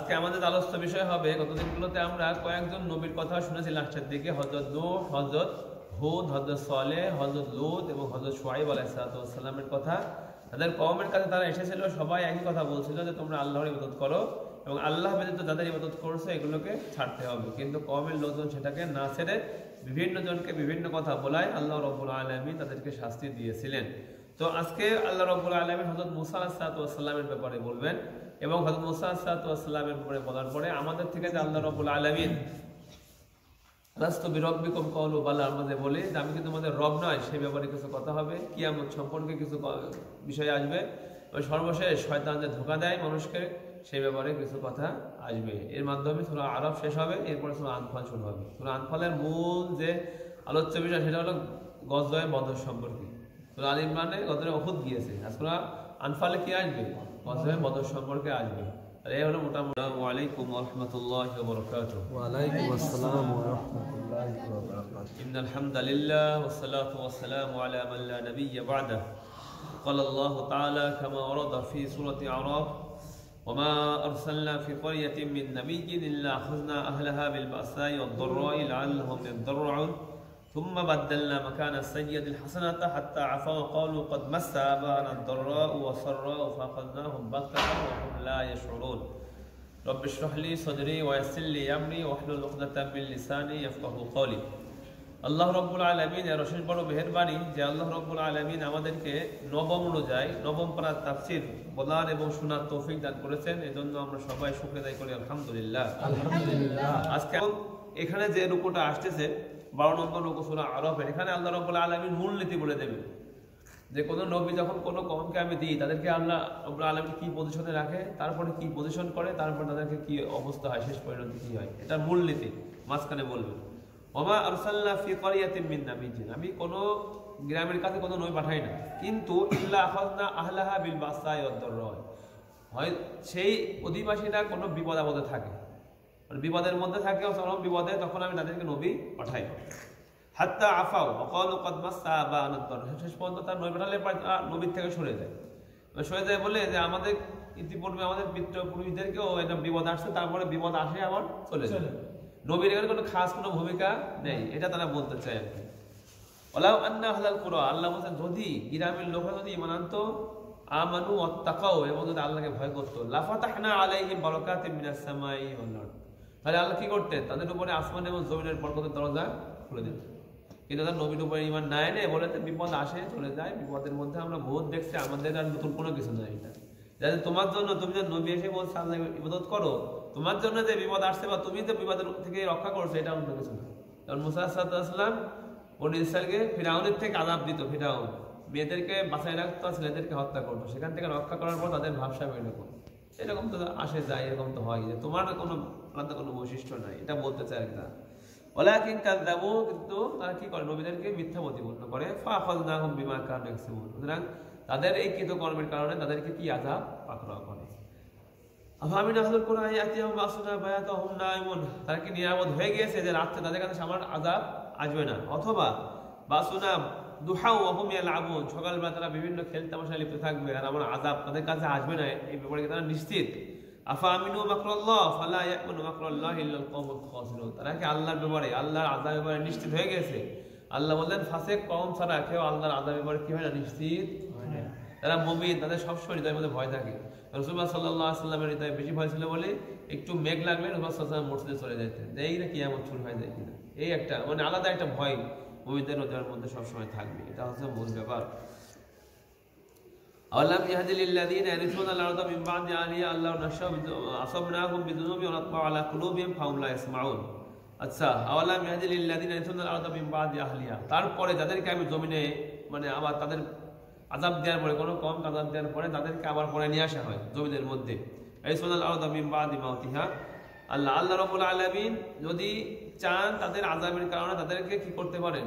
আজকে আমাদের আলোচ্য বিষয় হবে, গতদিনগুলোতে আমরা কয়েকজন নবীর কথা শুনেছি লাস্টের দিকে, হযরত নূহ, হযরত হুদ, হযরত সালেহ, হযরত লূত এবং হযরত শুআয়ব আলাইহিস সালামের কথা। তাদের কওমের কাছে তারা এসেছিল, সবাই একই কথা বলছিল যে তোমরা আল্লাহর ইবাদত করো এবং আল্লাহ ব্যতীত যাদের ইবাদত করছো এগুলোকে ছাড়তে হবে। কিন্তু কওমের লোকজন সেটাকে না ছেড়ে বিভিন্ন জনকে বিভিন্ন কথা বলায় আল্লাহ রাব্বুল আলামিন তাদেরকে শাস্তি দিয়েছিলেন। তো আজকে আল্লাহ রাব্বুল আলামিন হযরত মূসা আলাইহিস সালামের ব্যাপারে বলবেন এবং হযরত মূসা আলাইহিস সালামের ব্যাপারে বলার পরে আমাদের থেকে যে আল্লাহ রাব্বুল আলামিন লাস্তু বিরব্বিকুম ক্বালু বালা, আমরা যে বলি যে আমি কি তোমাদের রব নয়, সেই ব্যাপারে কিছু কথা হবে। কিয়ামত সম্পর্কে কিছু বিষয় আসবে। ওই সর্বশেষ শয়তান যে ধোঁকা দেয় মানুষকে, সেই ব্যাপারে কিছু কথা আসবে। এর মাধ্যমে সূরা আরাফ শেষ হবে, এরপরে সূরা আনফাল শুরু হবে। সূরা আনফালের মূল যে আলোচ্য বিষয় সেটা হলো গজওয়ে বদর সম্পর্কে। সূরা আল ইমরানে গজওয়ে উহুদ গিয়েছে, আর সূরা আনফালে কি আসবে? গজওয়ে বদর সম্পর্কে আসবে। এই হলো মোটামুটি। আসসালামু আলাইকুম ওয়া রাহমাতুল্লাহি ওয়া বারাকাতুহু। ওয়া আলাইকুম আসসালাম ওয়া রাহমাতুল্লাহি ওয়া বারাকাতুহু। ইন্নাল হামদালিল্লাহ ওয়াস সালাতু ওয়াস সালামু আলা মান লা নাবিয়্যা বা'দাহু। قال الله تعالى كما ورد في سورة أعراف: وما أرسلنا في قرية من نبي إلا أخذنا أهلها بالبأساء والضراء لعلهم يضرعون ثم بدلنا مكان السيئة الحسنة حتى عفوا وقالوا قد مس آباءنا الضراء والسراء فأخذناهم بغتة وهم لا يشعرون رب اشرح لي صدري ويسر لي أمري واحلل عقدة من لساني يفقهوا قولي। আল্লাহ রাব্বুল আলামিন এর অশেষ বড় মেহেরবানি যে আল্লাহ রাব্বুল আলামিন আমাদেরকে নবম অনুযায়ী নবম পারার তাফসীর বলার এবং শোনার তৌফিক দান করেছেন। এজন্য আমরা সবাই শুকর আদায় করি আলহামদুলিল্লাহ। আলহামদুলিল্লাহ। আজকে এখানে যে রুকুটা আসতেছে 12 নম্বর রুকু সূরা আরাফের, এখানে আল্লাহ রাব্বুল আলামিন মূলনীতি বলে দেবেন যে কোন নবী যখন কোন কওমকে আমি দিই তাদেরকে আল্লাহ রাব্বুল আলামিন কি পজিশনে রাখে, তারপরে কি পজিশন করে, তারপর তাদেরকে কি অবস্থা হয়, শেষ পরিণতি কি হয়, এটা মূলনীতি মাঝখানে বলবেন। ওমা আরসালনা ফি ক্বরিয়াতিন মিন নাবিয়্যিন, আমি কোন গ্রামের কাছে কোন নবী পাঠাই না, কিন্তু ইল্লা আখাযনা আহলাহা বিল বাসাই ওয়াদ দাররা, হয় সেই অধিবাসীরা কোন বিপদ আপদে থাকে, মানে বিপদের মধ্যে থাকে, চরম বিপদে, তখন আমি তাদেরকে নবী পাঠাই। হাত্তা আফাও ওয়া ক্বালু ক্বাদ মাসসা আবা'ানা আদ-দাররা, শেষ পর্যন্ত তার নবী পাঠালে নবীর থেকে সরে যায় বলে যে আমাদের ইতিপূর্বে আমাদের পিতৃপুরুষদেরকেও এটা বিপদ আসছে, তারপরে বিপদ আসে আবার চলে যায়। নবীর এখানে কোনো খাস কোনো ভূমিকা নেই, এটা তারা বলতে চায় আর কি। ওয়ালাউ আন্না আহলাল কুরা, আল্লাহ বলেন যদি গ্রামের লোকরা যদি ঈমান আনতো, আমানু ওয়াত্তাকাও, এবং যদি আল্লাহকে ভয় করতো, লাফাতাহনা আলাইহিম বারাকাতিম মিনাস সামাই ওয়াল আরদ, তাহলে আল্লাহ কি করতেন? তাদের উপরে আসমান এবং জমিনের বরকতের দরজা খুলে দিতেন। কিন্তু তারা নবীর উপরে ঈমান না এনে বলে বিপদ আসে চলে যায়, বিপদের মধ্যে আমরা বহুত দেখছি, আমাদের আর নতুন কোনো কিছু নাই। এটা যাতে তোমার জন্য, তুমি যে নবী এসে বলছে আল্লাহ ইবাদত করো, তোমার জন্য যে বিপদ আসছে বা তুমি যে বিপদের থেকে রক্ষা করছো, এটা অন্য কিছু না। কারণ মুসা আলাইহিস সালাম বনী ইসরাঈলকে ফিরআউনের থেকে আযাব দিত, ফিরআউন মেয়েদেরকে বাঁচায় রাখতো, ছেলেদেরকে হত্যা করতো, সেখান থেকে রক্ষা করার পর তাদের ভাবসাব এরকম তো আসে যায়, এরকম তো হয় যে তোমার কোনো আলাদা কোনো বৈশিষ্ট্য নাই, এটা বলতে চায় আর কি। ওয়ালাকিন কাযযাবু, কিন্তু তারা কি করে? নবীদেরকে মিথ্যা প্রতিপন্ন করে। ফাআখাযনাহুম বিমা কানু ইয়াকসিবুন, সুতরাং তাদের এই কৃতকর্মের কারণে তাদেরকে কি আযাব পাকড়াও করে। আফামিন আহলুল কুরআন ইয়াতিয়াহুম বাসুনা বায়াতাহুম নাইমুন, তারা কি নিরাপদ হয়ে গিয়েছে যে রাতে তাদের কাছে আমার আযাব আসবে না, অথবা বাসুনা দুহাউ ওয়া হুম ইয়ালআবুন, সকালবেলা তারা বিভিন্ন খেল তামাশায় লিপ্ত থাকবে আর আমার আযাব তাদের কাছে আসবে না, এই ব্যাপারে তারা নিশ্চিত। আফামিনু মাকরাল্লাহ ফালা ইয়ামানু মাকরাল্লাহি ইল্লাল কওমুল খাসিরুন, তারা কি আল্লাহর ব্যাপারে, আল্লাহর আযাবের ব্যাপারে নিশ্চিত হয়ে গেছে? আল্লাহ বললেন ফাসিক কওম ছাড়া কেউ আল্লাহর আযাবের ব্যাপারে কি হয় না? নিশ্চিত হয় না। তারা মুমিন, তাদের সবসময় হৃদয়ের মধ্যে ভয় থাকে। রাসূলুল্লাহ সাল্লাল্লাহু আলাইহি ওয়াসাল্লামের হৃদয়ে বেশি ভয় ছিল বলে একটু মেঘ লাগলে রাসূলুল্লাহ সাল্লাল্লাহু আলাইহি ওয়াসাল্লাম মসজিদে চলে যেতেন, যে এই না কিয়ামত শুরু হয়ে যায় কিনা, এই একটা মানে আলাদা একটা ভয় মুমিনদের হৃদয়ের মধ্যে সবসময় থাকবে। এটা হচ্ছে মূল ব্যাপার। আওয়ালাম ইয়াহদি লিল্লাযীনা ইয়ারিসুনাল আরদা মিন বা'দি আহলিহা আল্লাহু আসাবনাহুম বিযুনুবি ওয়া নাতবা'ু আলা কুলুবিহিম ফাহুম লা ইয়াসমাউন। আচ্ছা, আওয়ালাম ইয়াহদি লিল্লাযীনা ইয়ারিসুনাল আরদা মিন বা'দি আহলিহা, তারপরে যাদেরকে আমি জমিনে মানে আবার তাদের আযাব দেওয়ার পরে, কোনো কম আযাব দেওয়ার পরে তাদেরকে আবার পরে নিয়ে আসা হয় জমিনের মধ্যে। ইয়ারিসুনাল আরদা মিন বা'দি মাউতিহা, আল্লাহ রাব্বুল আলামিন যদি চান তাদের আযাবের কারণে তাদেরকে কি করতে পারেন?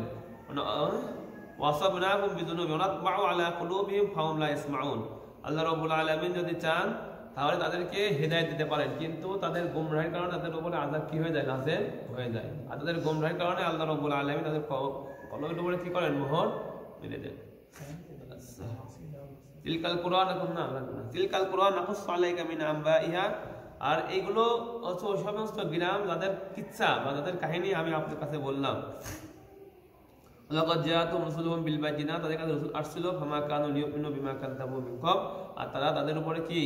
ওয়াসাবনাহুম বিযুনুবি ওয়া নাতবা'ু আলা কুলুবিহিম ফাহুম লা ইয়াসমাউন, আল্লাহ রাব্বুল আলামিন যদি চান তাহলে তাদেরকে হেদায়েত দিতে পারেন, কিন্তু তাদের গোমরাহির কারণে তাদের উপরে আযাব কি হয়ে যায়? নাযিল হয়ে যায়। আর তাদের গোমরাহির কারণে আল্লাহ রাব্বুল আলামিন তাদের কলবের উপরে কি করেন? মোহর মেরে দেন। তিলকাল কুরআন নাকুসসু আলাইকা মিন আনবাইহা আর এইগুলো হচ্ছে ওই সমস্ত গ্রাম যাদের কিচ্ছা বা যাদের কাহিনী আমি আপনার কাছে বললাম। লাকাদ জাআতুহুম রাসূলুহুম বিল বায়িনাত, তাদের কাছে রাসূল আসছিল, ফামা কানু লিউমিনু বিমা কাযযাবু মিন ক্বাব, আর তারা তাদের উপরে কি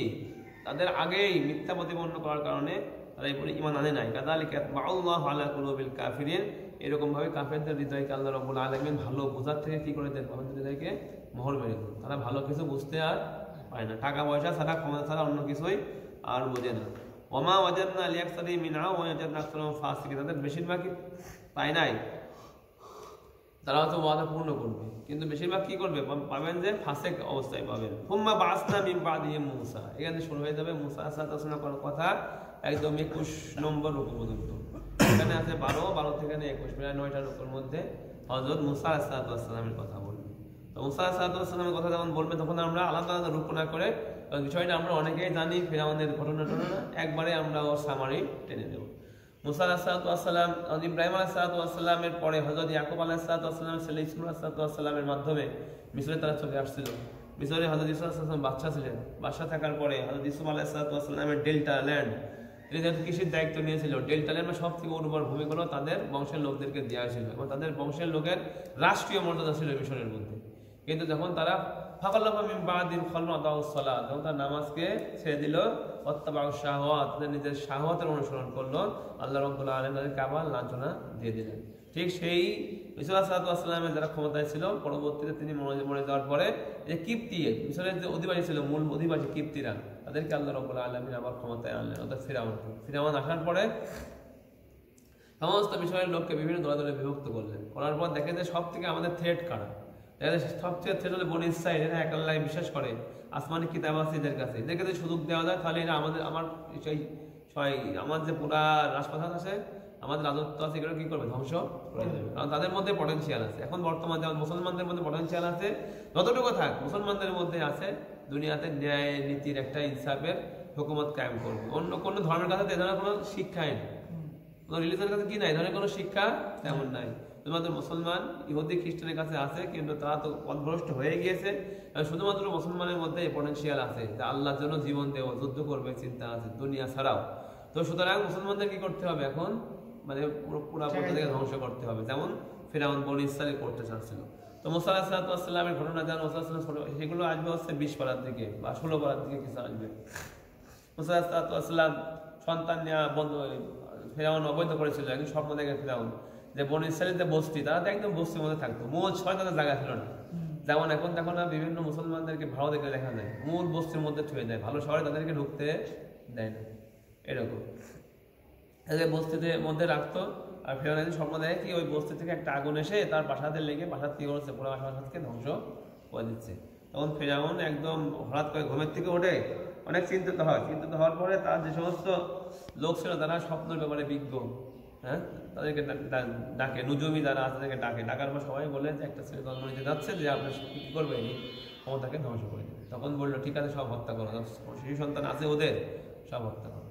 তাদের আগেই মিথ্যা প্রতিপন্ন করার কারণে তারা এই উপরে ঈমান আনে নাই। কাযালিকা ইয়াতবাউল্লাহু আলা কুলুবিল কাফিরিন, এরকম ভাবে কাফেরদের হৃদয়কে আল্লাহ রাব্বুল আলামিন ভালো বোঝার থেকে কি করে দেন, আমাদের হৃদয়কে মোহর মেরে দেন। তারা ভালো কিছু বুঝতে আর পায় না, টাকা পয়সা ছাড়া, ক্ষমতা ছাড়া অন্য কিছুই আর বোঝে না। ওমা ওয়াজাদনা লিয়াকসারি মিনহা ওয়া ওয়াজাদনা আকসারহুম ফাসিকিন, তাদের বেশিরভাগই পায় নাই, তারা হয়তো ওয়াদা পূর্ণ করবে, কিন্তু বেশিরভাগ কি করবে, পাবেন যে ফাসেক অবস্থায় পাবেন। হুম্মা বাসনা মিন বাদিহি মূসা, এখানে শুরু হয়ে যাবে মূসা আলাইহিস সালামের কথা একদম 21 নম্বর রূপ পর্যন্ত। এখানে আছে 12 থেকে 21, প্রায় 9টা রূপের মধ্যে হযরত মূসা আলাইহিস সালামের কথা বলবে। তো মূসা আলাইহিস সালামের কথা যখন বলবে তখন আমরা আলাদা আলাদা রূপ না করে, বিষয়টা আমরা অনেকেই জানি, ফিরআউনের ঘটনা একবারে আমরা ওর সামারি টেনে দেব। মুসা আলাইহিস সালাম, ইব্রাহিম আলাইহিস সালামের পরে হযরত ইয়াকুব আলাইহিস সালামের ছেলে ইসমাঈল আলাইহিস সালামের মাধ্যমে মিসরে তারা চলে আসছিল। মিসরে হযরত ইসা আলাইহিস সালাম বাদশা ছিলেন। বাদশা থাকার পরে হযরত ইসমাঈল আলাইহিস সালামের ডেল্টা ল্যান্ড, তিনি যেহেতু কৃষির দায়িত্ব নিয়েছিল, ডেল্টা ল্যান্ড সব থেকে উর্বর ভূমিগুলো তাদের বংশের লোকদেরকে দেওয়া হয়েছিল এবং তাদের বংশের লোকের রাষ্ট্রীয় মর্যাদা ছিল মিশরের মধ্যে। কিন্তু যখন তারা ফাকাল্লাফা মিন বাদিল খালমা দাউস সালাত, যখন তারা নামাজকে ছেড়ে দিল, ওয়াত্তাবাউশ শাহওয়াত, নিজের শাহওয়াতের অনুসরণ করলো, আল্লাহ রাব্বুল আলামিন তাদেরকে আবার লাঞ্ছনা দিয়ে দিলেন। ঠিক সেই ঈসা আলাইহিস সালামের যারা ক্ষমতায় ছিল, পরবর্তীতে তিনি মরে যাওয়ার পরে যে কিপ্তি, মিশরের যে অধিবাসী ছিল, মূল অধিবাসী কিপ্তিরা, তাদেরকে আল্লাহ রাব্বুল আলামিন আবার ক্ষমতায় আনলেন, অর্থাৎ ফিরআউন আসার পরে সমস্ত বিষয়ের লোককে বিভিন্ন দলে দলে বিভক্ত করলেন। করার পর দেখে যে সব থেকে আমাদের থ্রেট কারা, সবচেয়ে থ্রেট হলে বনী ইসরাঈল, এরা এক আল্লাহকে বিশ্বাস করে, আসমানি কিতাব আছে এদের কাছে, এদেরকে যদি সুযোগ দেওয়া যায় তাহলে এরা আমার যে পুরা রাজপ্রাসাদ আছে, আমাদের রাজত্ব আছে, এগুলো কি করবে, ধ্বংস করে দেবে, কারণ তাদের মধ্যে পটেনশিয়াল আছে। এখন বর্তমান যেমন মুসলমানদের মধ্যে পটেনশিয়াল আছে, যতটুকু থাক মুসলমানদের মধ্যে আছে, দুনিয়াতে ন্যায় নীতির একটা ইনসাফের হুকুমত কায়েম করবে। অন্য কোনো ধর্মের কাছে এ ধরনের কোনো শিক্ষাই নেই, কোনো রিলিজনের কাছে কি নাই, ধরনের কোনো শিক্ষা তেমন নাই। শুধুমাত্র মুসলমান, ইহুদি খ্রিস্টানের কাছে আছে, কিন্তু তারা তো পথভ্রষ্ট হয়ে গিয়েছে। শুধুমাত্র মুসলমানের মধ্যে পটেনশিয়াল আছে যে আল্লাহর জন্য জীবন দেব, যুদ্ধ করবে, চিন্তা আছে দুনিয়া ছাড়াও। তো সুতরাং মুসলমানদের কি করতে হবে এখন, মানে পুরা থেকে ধ্বংস করতে হবে, যেমন ফিরআউন বনী ইসরাঈল করতে চাচ্ছিল। তো মুসা আলাইহিস সালামের ঘটনা যেমন সেগুলো আসবে হচ্ছে 20 পারার দিকে বা 16 পারার দিকে কিছু আসবে। মুসা আলাইহিস সালাম সন্তান নেওয়া বন্ধ, ফিরআউন অবৈধ করেছিল। একদিন স্বপ্ন দেখে ফিরআউন যে বনী ইসরাঈলের বস্তি, তারা তো একদম বস্তির মধ্যে থাকতো, মূল 6 তাদের জায়গা ছিল না। যেমন এখন দেখো না বিভিন্ন মুসলমানদেরকে ভালো দেখে দেখা যায়, মূল বস্তির মধ্যে ছুঁয়ে যায়, ভালো শহরে তাদেরকে ঢুকতে দেয় না, এরকম এদের বস্তিতে মধ্যে রাখতো। আর ফিরআউন একদিন স্বপ্ন দেখে কি ওই বস্তি থেকে একটা আগুন এসে তার প্রাসাদে লেগে প্রাসাদ কি করছে, পুরো প্রাসাদকে ধ্বংস করে দিচ্ছে। তখন ফিরআউন একদম হঠাৎ করে ঘুমের থেকে ওঠে, অনেক চিন্তিত হয়। চিন্তিত হওয়ার পরে তার যে সমস্ত লোক ছিল তারা স্বপ্নের ব্যাপারে বিজ্ঞ, হ্যাঁ, তাদেরকে ডাকে, নুজুমি যারা আছে তাদেরকে ডাকার পর সবাই বলে যে একটা ছেলে জন্ম নিতে যাচ্ছে, যে আপনার কি করবে, এই ক্ষমতাকে ধ্বংস করে দেবে। তখন বললো ঠিক আছে, সব হত্যা করো, শিশু সন্তান আছে ওদের সব হত্যা করো।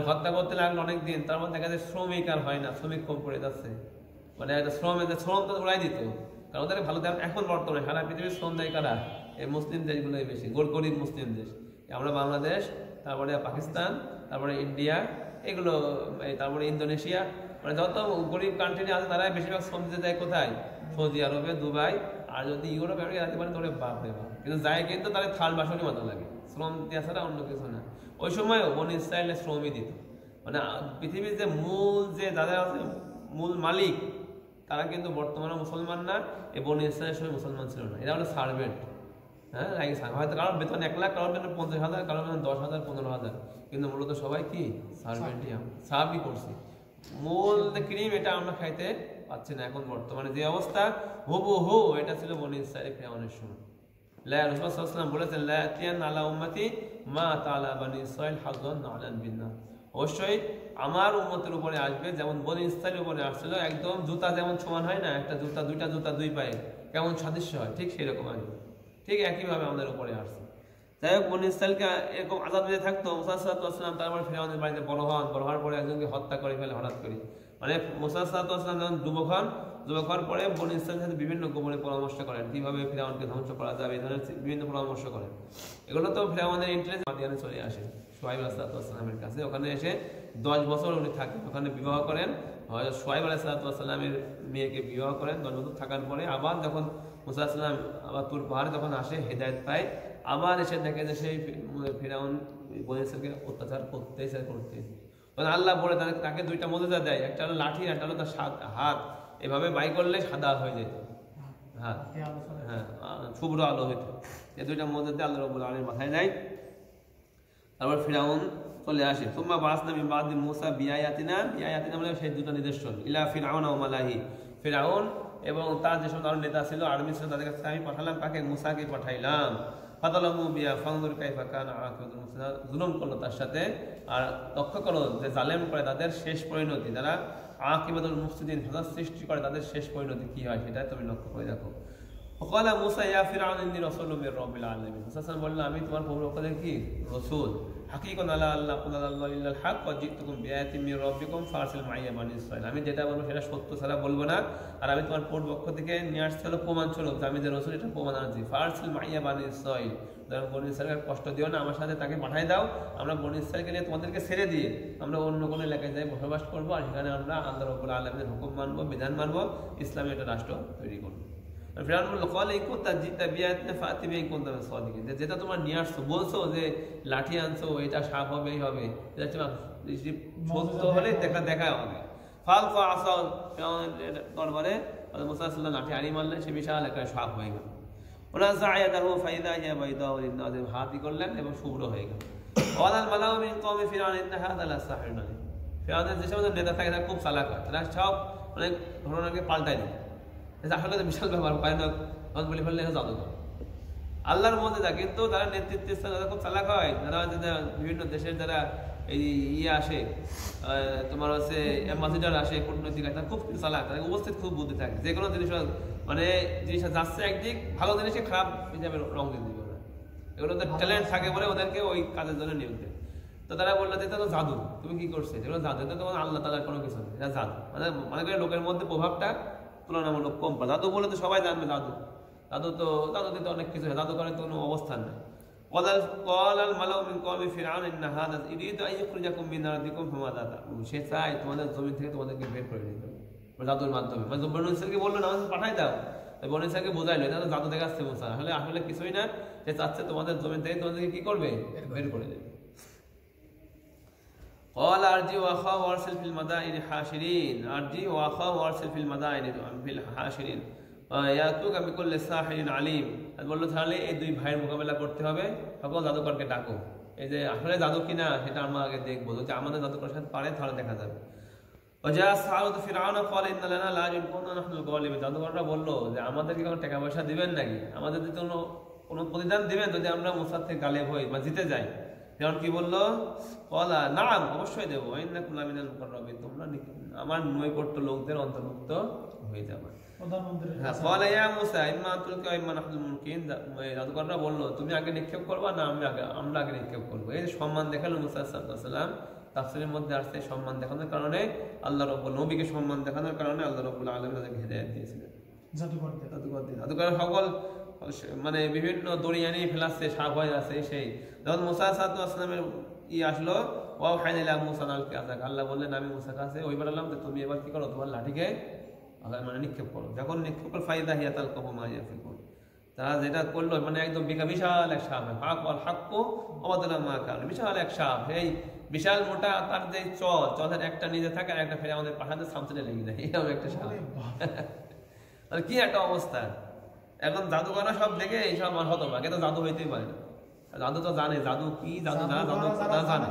হত্যা করতে লাগলো অনেকদিন। তার মধ্যে দেখা যায় শ্রমিক আর হয় না, শ্রমিক কম পড়ে যাচ্ছে, মানে একটা শ্রম তো উড়াই দিত, কারণ ওদের ভালো দেয়। এখন বর্তমানে সারা পৃথিবীর শ্রম দেয় কারা, এই মুসলিম দেশগুলোই বেশি, গরিব মুসলিম দেশ, আমরা বাংলাদেশ, তারপরে পাকিস্তান, তারপরে ইন্ডিয়া, এগুলো, তারপরে ইন্দোনেশিয়া, মানে যত গরিব কান্ট্রি আছে তারাই বেশিরভাগ শ্রম দিতে যায় কোথায়, সৌদি আরবে, দুবাই, আর যদি ইউরোপ আমেরিকা যেতে পারে ধরে বাপ দেবা, কিন্তু যায় কিন্তু তাহলে থাল বাসনই মাথা লাগে, শ্রম দেওয়া ছাড়া অন্য কিছু না। ওই সময়ও বনী ইসরাঈলের শ্রমই দিত, মানে পৃথিবীর যে মূল যে যাদের আছে মূল মালিক, তারা কিন্তু বর্তমানে মুসলমান না, এই বনী ইসরাঈলের সময় মুসলমান ছিল না, এরা হলো সার্ভেন্ট। হ্যাঁ, হয়তো কারোর বেতন 1 লাখ, কারোর বেতন 50,000, কারোর বেতন 10,000, 15,000, কিন্তু মূলত সবাই কি সার্ভেন্টই, সার্ভই করছি। মূল ক্রিম এটা আমরা খাইতে পাচ্ছি না এখন বর্তমানে যে অবস্থা, হুবহু এটা ছিল বনী ইসরাঈল ফিরআউনের সময়। রাসূলুল্লাহ সাল্লাল্লাহু আলাইহি ওয়াসাল্লাম বলেছেন, লা ইয়াতিয়ান আলা উম্মতি মা তাআলা বনী ইসরাঈল হাযযান না'লান বিন্নার, অবশ্যই আমার উম্মতের উপরে আসবে যেমন বনী ইসরাঈলের উপরে আসছিল, একদম জুতা যেমন সমান হয় না, একটা জুতা, দুইটা জুতা দুই পায়ে কেমন সাদৃশ্য হয়, ঠিক সেরকম আসবে, ঠিক একইভাবে আমাদের উপরে আসছে। যাই হোক, বনী ইসরাঈলকে এরকম আযাব দিয়ে থাকতো। মুসা সাল্লাল্লাহু আলাইহি ওয়াসাল্লাম তারপরে ফিরআউনের বাড়িতে বড় হওয়ার পরে একজনকে হত্যা করে ফেলে হঠাৎ করে, মানে মুসা সাল্লাল্লাহু আলাইহি ওয়াসাল্লাম যখন যুবক হওয়ার পরে বনী ইসরাঈলের সাথে বিভিন্ন গোপনে পরামর্শ করেন, কিভাবে ফিরআউনকে ধ্বংস করা যাবে, এই ধরনের বিভিন্ন পরামর্শ করেন। এগুলো তো ফিরআউনের ইন্টারেস্ট মাদিয়ানে চলে আসে। সোহাইব আলাইহিসসালামের কাছে। ওখানে এসে 10 বছর উনি থাকেন, ওখানে বিবাহ করেন, হযরত সোহাইব আলাইহিসসালামের মেয়েকে বিবাহ করেন। 10 বছর থাকার পরে আবার যখন মুসা আলাইহিস সালাম আবার তুর পাহাড়ে যখন আসে, হেদায়েত পায়, আবার এসে দেখে যে সেই ফিরআউন বনী ইসরাঈলকে অত্যাচার করতেছে। আল্লাহ বলে তাকে দুইটা মুজিজা দেয়, একটা হলো লাঠি, একটা হলো তার হাত, এভাবে বাই করলে সাদা হয়ে যেত, হ্যাঁ হ্যাঁ শুভ্র আলো হইত। এই দুইটা মুজিজা আল্লাহ রাব্বুল আলামিন মাথায় দেয়। তারপর ফিরআউন চলে আসে। সুম্মা বাসনা মিন বাদি মুসা বিআয়াতিনা মানে সেই দুটো নিদর্শন, ইলা ফিরআউন ওয়া মালাহি, ফিরআউন এবং তার যে সব নেতা ছিল, আর্মি ছিল, তাদের কাছে আমি পাঠালাম, কাকে? মুসাকে পাঠাইলাম। ফাতালামু বিয়া ফানজুর কাইফা কানা আকিবাতুল মুফসিদিন, জুলুম করলো তার সাথে। আর লক্ষ্য করো যে জালেম করে তাদের শেষ পরিণতি, যারা আকিবাতুল মুফসিদিন ফাসাদ সৃষ্টি করে তাদের শেষ পরিণতি কি হয় সেটা তুমি লক্ষ্য করে দেখো। ওয়াকালা মুসা ইয়া ফিরআউন ইন্নী রাসূলুম মির রাব্বিল আলামিন, মুসা বলল আমি তোমার প্রভুর পক্ষ থেকে কি রাসূল, হাকিকান আলা আল্লাহ কুল্লাল্লাহু ইল্লাল হক ওয়া জিতুকুম বিআয়াতিন মির রাব্বিকুম ফারসিল মাইয়া বানি ইসরাঈল, আমি যেটা বলবো সেটা সত্য ছাড়া বলবো না, আর আমি তোমার প্রভুর পক্ষ থেকে নিয়ে আসতে হলো প্রমাণ স্বরূপ আমি যে রাসূল, এটা প্রমাণ আনছি। ফারসিল মাইয়া বানি ইসরাঈল, যারা বনী ইসরাঈলকে কষ্ট দিও না, আমার সাথে তাকে পাঠাই দাও, আমরা বনী ইসরাঈলকে নিয়ে তোমাদেরকে ছেড়ে দিয়ে আমরা অন্য কোনো এলাকায় যাই বসবাস করবো, আর সেখানে আমরা আল্লাহ রাব্বুল আলামিনের হুকুম মানবো, বিধান মানবো, ইসলামী একটা রাষ্ট্র তৈরি করবো। ফিরআউন বলল ক্বালা ইন কুনতা জিতা বিআয়াতিনা ফাতি বিহি কুনতা মিনাস সাদিকিন, যেটা তোমার নিয়ে আসছো, বলছো যে লাঠি আনছো, এটা সাপ হবে, এই হবে, এটা সত্য হলে দেখা হবে। ফালকা আসা, ফিরআউনের দরবারে মুসা সাল্লাল্লাহু লাঠি আনি মারলেন, সে বিশাল একটা সাপ হয়ে গেল। ওনা যায়াদাহু ফাইদা হিয়া বাইদাউ লিন-নাযির, হাতি করলেন এবং শুভ্র হয়ে গেল। ওয়ালাল মালাউ মিন কওমি ফিরআউন ইন্না হাযা লাসাহিরুন আলীম, ফিরআউনের যে সমস্ত নেতা থাকে তারা খুব চালাক হয়, তারা সব অনেক ঘটনাকে পাল্টায় দেয়, আসলে বিশাল ব্যাপার, ভয়ানক বলে ফেললে জাদুঘর আল্লাহর মধ্যে যায়। কিন্তু তারা নেতৃত্বের স্থানে খুব চালাক হয়, যারা বিভিন্ন দেশের যারা এই আসে, তোমার হচ্ছে অ্যাম্বাসিডার আসে, কূটনৈতিক, তারা খুব চালাক, তাদের উপস্থিত খুব বুদ্ধি থাকে, যে কোনো জিনিস মানে জিনিসটা যাচ্ছে একদিক, ভালো জিনিসে খারাপ হিসাবে রং দিয়ে দিবে ওরা, এগুলো ওদের ট্যালেন্ট থাকে বলে ওদেরকে ওই কাজের জন্য নিয়োগ দেয়। তো তারা বললো যে এটা তো জাদু, তুমি কি করছে, যেগুলো জাদু, এটা তোমার আল্লাহ তাআলার কোনো কিছু নেই, এটা জাদু, মানে মনে করে লোকের মধ্যে প্রভাবটা তুলনামূলক কম পায়। জাদু বলে তো সবাই জানবে, জাদু তো জাদুতে অনেক কিছু হয়, জাদু করার তো কোনো অবস্থান নেই। ক্বালাল মালাউ মিন কওমি ফিরআউন ইন্না হাযা ইউরিদু আন ইখরিজাকুম মিন আরদিকুম ফামাযা তা'মুরুন, সে চায় তোমাদের জমি থেকে তোমাদেরকে বের করে দিতে, জাদুর মাধ্যমে। মানে বনী ইসরাঈলকে বললো না পাঠাই দাও, বনী ইসরাঈলকে বোঝাইলো এটা তো জাদু দেখাচ্ছে মুসা, আসলে কিছুই না, সে চাচ্ছে তোমাদের জমি থেকে তোমাদেরকে কি করবে, বের করে দেবে। قال ارجع واخا وارسل في المدائن حاشرين، ارجع واخا وارسل في المدائن حاشرين ياتوك بكل ساحر عليم, বললো তাহলে এই দুই ভাইয়ের মোকাবেলা করতে হবে, সকল জাদুকরকে ডাকো, এই যে আসলে জাদু কিনা সেটা আমরা আগে দেখবো, যদি আমাদের জাদুকরের সাথে পারে তাহলে দেখা যাবে। ওয়া সাহারাতু ফিরআউন ক্বালা ইন্না লানা লা'আজরুন কুননা নাহনুল গালিবুন, জাদুকররা বললো যে আমাদেরকে কোনো টাকা পয়সা দিবেন নাকি, আমাদের জন্য কোনো প্রতিদান দিবেন যদি আমরা মুসার থেকে গালেব হই বা জিতে যাই। ফিরআউন কি বললো? ক্বালা না'আম, অবশ্যই দেবো, ইন্নাকুম লামিনাল মুকাররাবিন, তোমরা আমার নৈকট্য লোকদের অন্তর্ভুক্ত হয়ে যাবে। ক্বালা ইয়া মুসা ইম্মা আন তুলকি ওয়া ইম্মা নাহনুল মুলকিন, জাদুকররা বললো তুমি আগে নিক্ষেপ করবা না আমরা আগে নিক্ষেপ করবো। এই সম্মান দেখালো মুসা সাল্লাল্লাহু আলাইহি ওয়াসাল্লাম, তাফসীরের মধ্যে আসছে সম্মান দেখানোর কারণে, আল্লাহ রাব্বুল নবীকে সম্মান দেখানোর কারণে আল্লাহ রাব্বুল আলামিন তাদেরকে হিদায়াত দিয়েছিলেন। জাদুকর সকল মানে বিভিন্ন দড়িয়ানি ফেলাচ্ছে, সাপ হয়ে আছে, সেই যখন মুসা সাল্লাল্লাহু আলাইহি ওয়াসাল্লামের আসলো, ওয়া হাইলা মুসা নালকি আযাক, আল্লাহ বললেন আমি মুসার কাছে ওই বললাম যে তুমি এবার কি করো, তোমার লাঠিকে মানে নিক্ষেপ করো, যখন নিক্ষেপ করো ফাইদা হিয়া তালকাহু মা ইয়াফিকুন, তারা যেটা করলো মানে একদম বিশাল এক সাপ, হাক ওয়াল হাক্কু ওয়াদালা মা কান, বিশাল এক সাপ, এই বিশাল মোটা, তার যে চলের একটা নিজে থাকে আর একটা ফেরে আমাদের পাহাড়ে সামনে লেগে যায়, এরকম একটা সাপ। তাহলে কি একটা অবস্থা, এখন জাদুকররা সব দেখে এইসব হতবাক, এটা জাদু হইতেই পারে না, জাদু তো জানে, জাদু কি জাদু না, জাদু তারা জানে,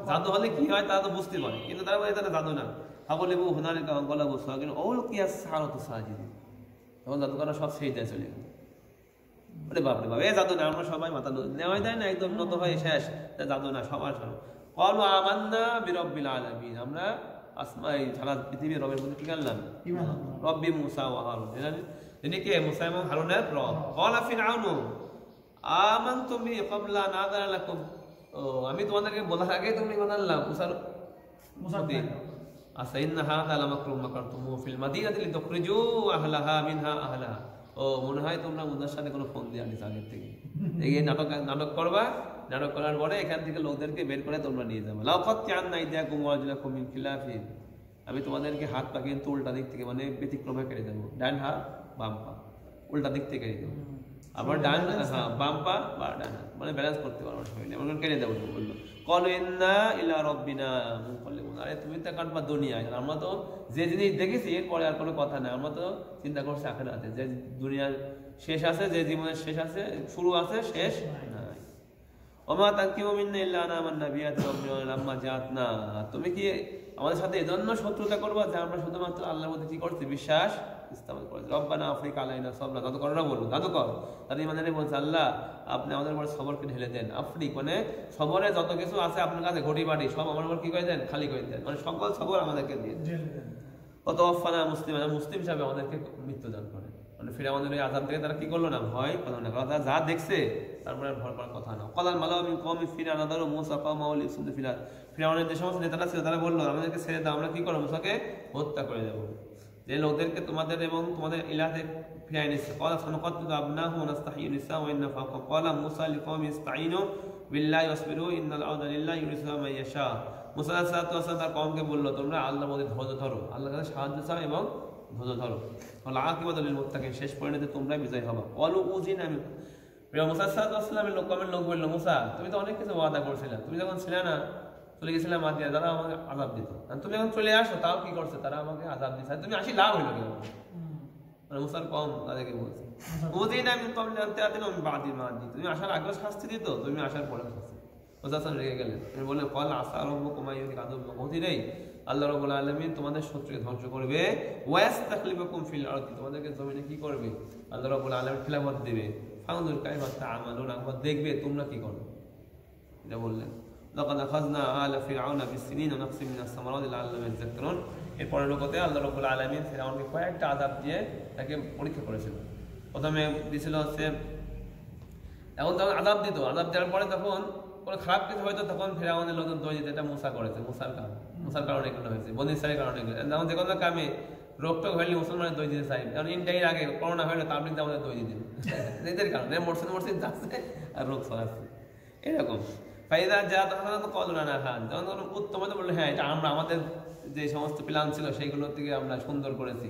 জাদু হলে কি হয় তারা তো বুঝতে পারে, কিন্তু তারা বলে এটা জাদু না। হাবলিবু হুনালিকা গলাবু সাকিন আউলকিয়াস সাহারাতু সাজিদিন, তখন জাদুকররা সব সেজদায় চলে গেল। আরে বাপরে বাপ, এই জাদু না, আমরা সবাই মাথা নেওয়াই দেয় না, একদম নত হয়ে শেষ, জাদু না, সবার সব ক্বালু আমান্না বিরাব্বিল আলামিন, আমরা আসমাই সারা পৃথিবীর রবের মধ্যে কি করলাম, রব্বি মুসা ওয়া হারুন, তিনি কে, মুসা এবং হারুনের রব। ক্বালা ফিরআউন আমানতুম বি ক্বাবলা আন আযানা লাকুম, আমি তোমাদেরকে বলার আগে তুমি বানালাম মুসার মুসাদি, আচ্ছা ইন্না হাযা লামাকরুম মাকারতুমু ফিল মাদিনাতি লিতুখরিজু আহলাহা মিনহা আহলাহা, ও মনে হয় তোমরা মুসার সাথে কোনো ফোন দিয়ে আনিস আগের থেকে, এই নাটক করবা, নাটক করার পরে এখান থেকে লোকদেরকে বের করে তোমরা নিয়ে যাবে। লাকাত কান্না ইদিয়াকুম ওয়া আরজুলাকুম মিন খিলাফিন, আমি তোমাদেরকে হাত পা কিন্তু উল্টা দিক থেকে মানে ব্যতিক্রমে কেটে দেবো, ডান হাত বাম পা উল্টা দিক থেকে কেটে দেবো, আবার ডান বাম পা বা ডান হাত মানে ব্যালেন্স করতে পারবো শরীরে, এমন কেটে দেবো বললো। কল ইন্না ইলা রব্বিনা মুনকালিবুন, আরে তুমি তো কাটবা দুনিয়ায়, আমরা তো যে জিনিস দেখেছি এরপরে আর কোনো কথা নাই, আমরা তো চিন্তা করছি আখিরাতে, যে দুনিয়ার শেষ আছে, যে জীবনের শেষ আছে, শুরু আছে, শেষ নাই। ওমা তাকিমু মিন্না ইল্লা আনা আমান্না বিয়াতি রাব্বিনা লাম্মা জাতনা, তুমি কি আমাদের সাথে এজন্য শত্রুতা করবা যে আমরা শুধুমাত্র আল্লাহর মধ্যে কি করছি, বিশ্বাস স্থাপন করেছি। রব্বানা আফরিকা আলাইনা সাবরা, দাদু করো না বলুন, দাদু কর, তার ইমানে বলছে আল্লাহ আপনি আমাদের উপর সবরকে ঢেলে দেন, আফরিক মানে সবরে যত কিছু আছে আপনার কাছে ঘটি বাড়ি সব আমার উপর কি করে দেন, খালি করে দেন, মানে সকল সবর আমাদেরকে দিয়ে দেন। কত অফানা মুসলিম, মুসলিম হিসাবে আমাদেরকে মৃত্যুদান করে, মানে ফিরআউনের ওই আযাব থেকে তারা কি করলো না, ভয় পেল না, কারণ তারা যা দেখছে তারপরে ভয় করার কথা না। কলাল মালাউ মিন কওমি ফিরআউন আদারু মুসা কওমাহু লিসুদ ফিলাত, ফিরআউনের যে সমস্ত নেতারা ছিল তারা বললো আমাদেরকে ছেড়ে দাও, আমরা কি করব, মুসাকে হত্যা করে দেব, যে লোকদেরকে তোমাদের এবং তোমাদের ইলাহে ফিরাই নিচ্ছে। ক্বালা সানুকাত্তিলু আবনাহুম ওয়া নাস্তাহয়িউ নিসাআহুম ওয়া ইন্না ফাওকা, ক্বালা মুসা লিকওমি ইসতাঈনু বিল্লাহি ওয়াসবিরু ইন্নাল আরদা লিল্লাহি ইউরিসুহা মান ইয়াশা, মুসা আলাইহিস সালাতু ওয়াস সালাম তার কওমকে বলল তোমরা আল্লাহর মধ্যে ধৈর্য ধরো, আল্লাহর কাছে সাহায্য চাও এবং ধৈর্য ধরো, ওয়াল আকিবাতু লিল মুত্তাকিন, শেষ পরিণতিতে তোমরাই বিজয়ী হবা। ক্বালু উযিনা মিন, মুসা আলাইহিস সালাতু ওয়াস সালামের কওমের লোক বলল মুসা তুমি তো অনেক কিছু ওয়াদা করেছিলে, তুমি যখন ছিলে না চলে গেছিলাম মাদিয়া, তারা আমাকে আযাব দিত, আর তুমি যখন চলে আসো তাও কি করছে, তারা আমাকে আযাব দিচ্ছে, তুমি আসি লাভ হইলো কেন, মানে মুসার কম তাদেরকে বলছে উযিনা মিন ক্বাবলি আন তা'তিনা মিন বা'দি মা জি, তুমি আসার আগে শাস্তি দিত, তুমি আসার পরে শাস্তি। মুসা সাল্লাল্লাহু রেগে গেলেন, তিনি বললেন ক্বাল আসা রাব্বুকুম আইয়ুহিল আযাব গতিরেই, আল্লাহ রাব্বুল আলামিন তোমাদের শত্রুকে ধ্বংস করবে, ওয়া ইস্তাখলিফুকুম ফিল আরদি, তোমাদেরকে জমিনে কি করবে, আল্লাহ রাব্বুল আলামিন খিলাফত দিবে, ফানজুর কাইফা তা'মালুন, একবার দেখবে তোমরা কি করো, এটা বললেন। লাকাদ আখাযনা আলা ফিরআউনা বিসসিনিন ওয়া নাকসিম মিনাস সামারাতি লাআল্লাহুম ইয়াযাক্কারুন, এর পরের লোকতে আল্লাহ রাব্বুল আলামিন ফিরআউনকে কয়েকটা আযাব দিয়ে তাকে পরীক্ষা করেছিল। প্রথমে দিছিল হচ্ছে, এখন যখন আযাব দিত, আযাব দেওয়ার পরে তখন কোনো খারাপ কিছু হয়তো তখন ফিরআউনের লোকজন দোষ দিত, এটা মুসা করেছে, মুসার কারণে এগুলো হয়েছে, বনী ইসরাঈলের কারণে এগুলো, যেমন যে কোনো কামে রোগটোগ হইলে মুসলমানের দোষ দিতে চাই, কারণ ইন্ডিয়ার আগে করোনা হইলে তাবলীগ আমাদের দোষ দিতেন, এদের কারণে মরসিদ যাচ্ছে আর রোগ ছড়াচ্ছে, এরকম। ফাইদা যা তখন কলনা না খান, যখন উত্তম বললো হ্যাঁ এটা আমরা আমাদের যে সমস্ত প্ল্যান ছিল সেইগুলোর থেকে আমরা সুন্দর করেছি,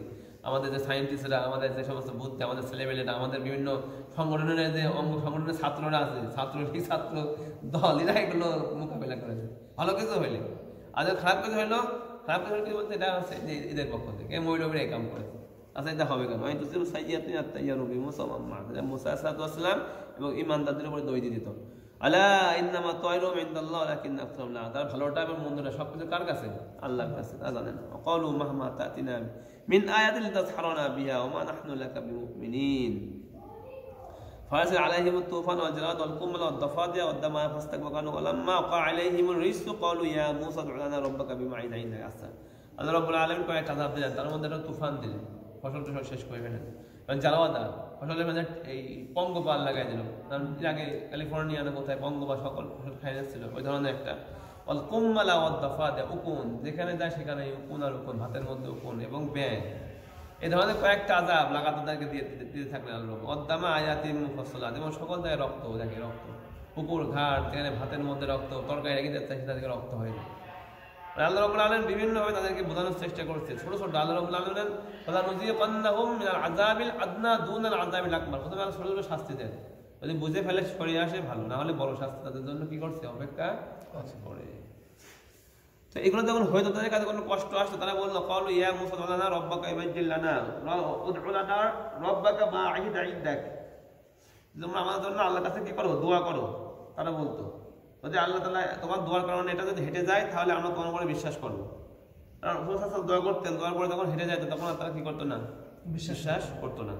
আমাদের যে সায়েন্টিস্টরা, আমাদের যে সমস্ত বুদ্ধি, আমাদের ছেলেমেয়েরা, আমাদের বিভিন্ন সংগঠনের যে অঙ্গ সংগঠনের ছাত্ররা আছে, ছাত্র দল, এরা এগুলো মোকাবিলা করেছে ভালো কিছু হইলে, আর খারাপ কিছু হইলো, খারাপ কিছু হইলে বলতে এটা হচ্ছে যে এদের পক্ষ থেকে মহিলারা এই কাম করেছে, আচ্ছা এটা হবে কেন, আমি তো সাইয়াতিন আত্তাইয়ারুবি মুসা মুসা সাল্লাল্লাহু আলাইহি ওয়াসাল্লাম এবং ঈমানদারদের উপরে দই দিয়ে দিত। আলা ইন্নামা তায়রু ইনদাল্লাহ ওয়ালাকিন্না আকসারুহুম লা, তার ভালোটা এবং মন্দটা সবকিছু কার কাছে, আল্লাহর কাছে, তা জানেন। ক্বালু মাহমা তা'তিনা মিন আয়াতিন তাসহারুনা বিহা ওয়া মা নাহনু লাকা বিমুমিনিন, ফারসাল আলাইহিমুত তুফান ওয়াল জারাদ ওয়াল কুম্মাল ওয়াদ দাফাদিয়া ওয়াদ দামা ফাস্তাকবারু ওয়া লাম্মা ওয়াকা আলাইহিমুর রিজসু ক্বালু ইয়া মূসা উদ'ু লানা রাব্বাকা বিমা আ'ইদা ইনদাকা আহসান, আল্লাহ রাব্বুল আলামিন কয়েকটা আযাব দিলেন, তার মধ্যে একটা তুফান দিলেন, ফসল শেষ করে ফেলেন, জালাওয়াদা ফসলের মধ্যে এই পঙ্গপাল লাগাই দিল, কারণ এর আগে ক্যালিফোর্নিয়া না কোথায় পঙ্গপাল সকল ফসল খাই যাচ্ছিল, ওই ধরনের একটা। ওয়াল কুম্মালা ওয়াদ দাফাদিয়া, উকুন যেখানে যায় সেখানে উকুন আর উকুন, ভাতের মধ্যে উকুন এবং ব্যাঙ, এই ধরনের কয়েকটা আযাব লাগাতারকে দিতে থাকলেন আল্লাহ। অদ্দামা আয়াতিন মুফাসসালাত, এবং সকল জায়গায় রক্ত, দেখে রক্ত, পুকুর ঘাট যেখানে ভাতের মধ্যে রক্ত, তরকারি রেখে যাচ্ছে সেটা থেকে রক্ত হয় না। আল্লাহ রাব্বুল আলামিন বিভিন্নভাবে তাদেরকে বোঝানোর চেষ্টা করছে, ছোট ছোট আল্লাহ রাব্বুল আলামিন ফালা নুযিকান্নাহুম মিনাল আযাবিল আদনা দুনাল আযাবিল আকবার, প্রথমে আল্লাহ ছোট ছোট শাস্তি দেন, যদি বুঝে ফেলে সরিয়ে আসে ভালো, না হলে বড় শাস্তি তাদের জন্য কি করছে, অপেক্ষা করে। তো এগুলো যখন হয়তো তাদের কাছে কোনো কষ্ট আসতো, তারা বললো ক্বালু ইয়া মূসা উদ'ু লানা রাব্বাকা ইউবাজ্জিল লানা উদ'ু লানা রাব্বাকা মা আ'হিদা ইনদাক, তোমরা আমাদের জন্য আল্লাহর কাছে কি করো, দোয়া করো। তারা বলতো যদি আল্লাহ তাআলা তোমার দোয়ার কারণে এটা যদি হেঁটে যায় তাহলে আমরা তোমার উপরে বিশ্বাস করবো, কারণ রাসূল সাল্লাল্লাহু আলাইহি ওয়াসাল্লাম দোয়া করতেন, দোয়ার পরে যখন হেঁটে যায় তখন তারা কি করতো না, বিশ্বাস করতো না।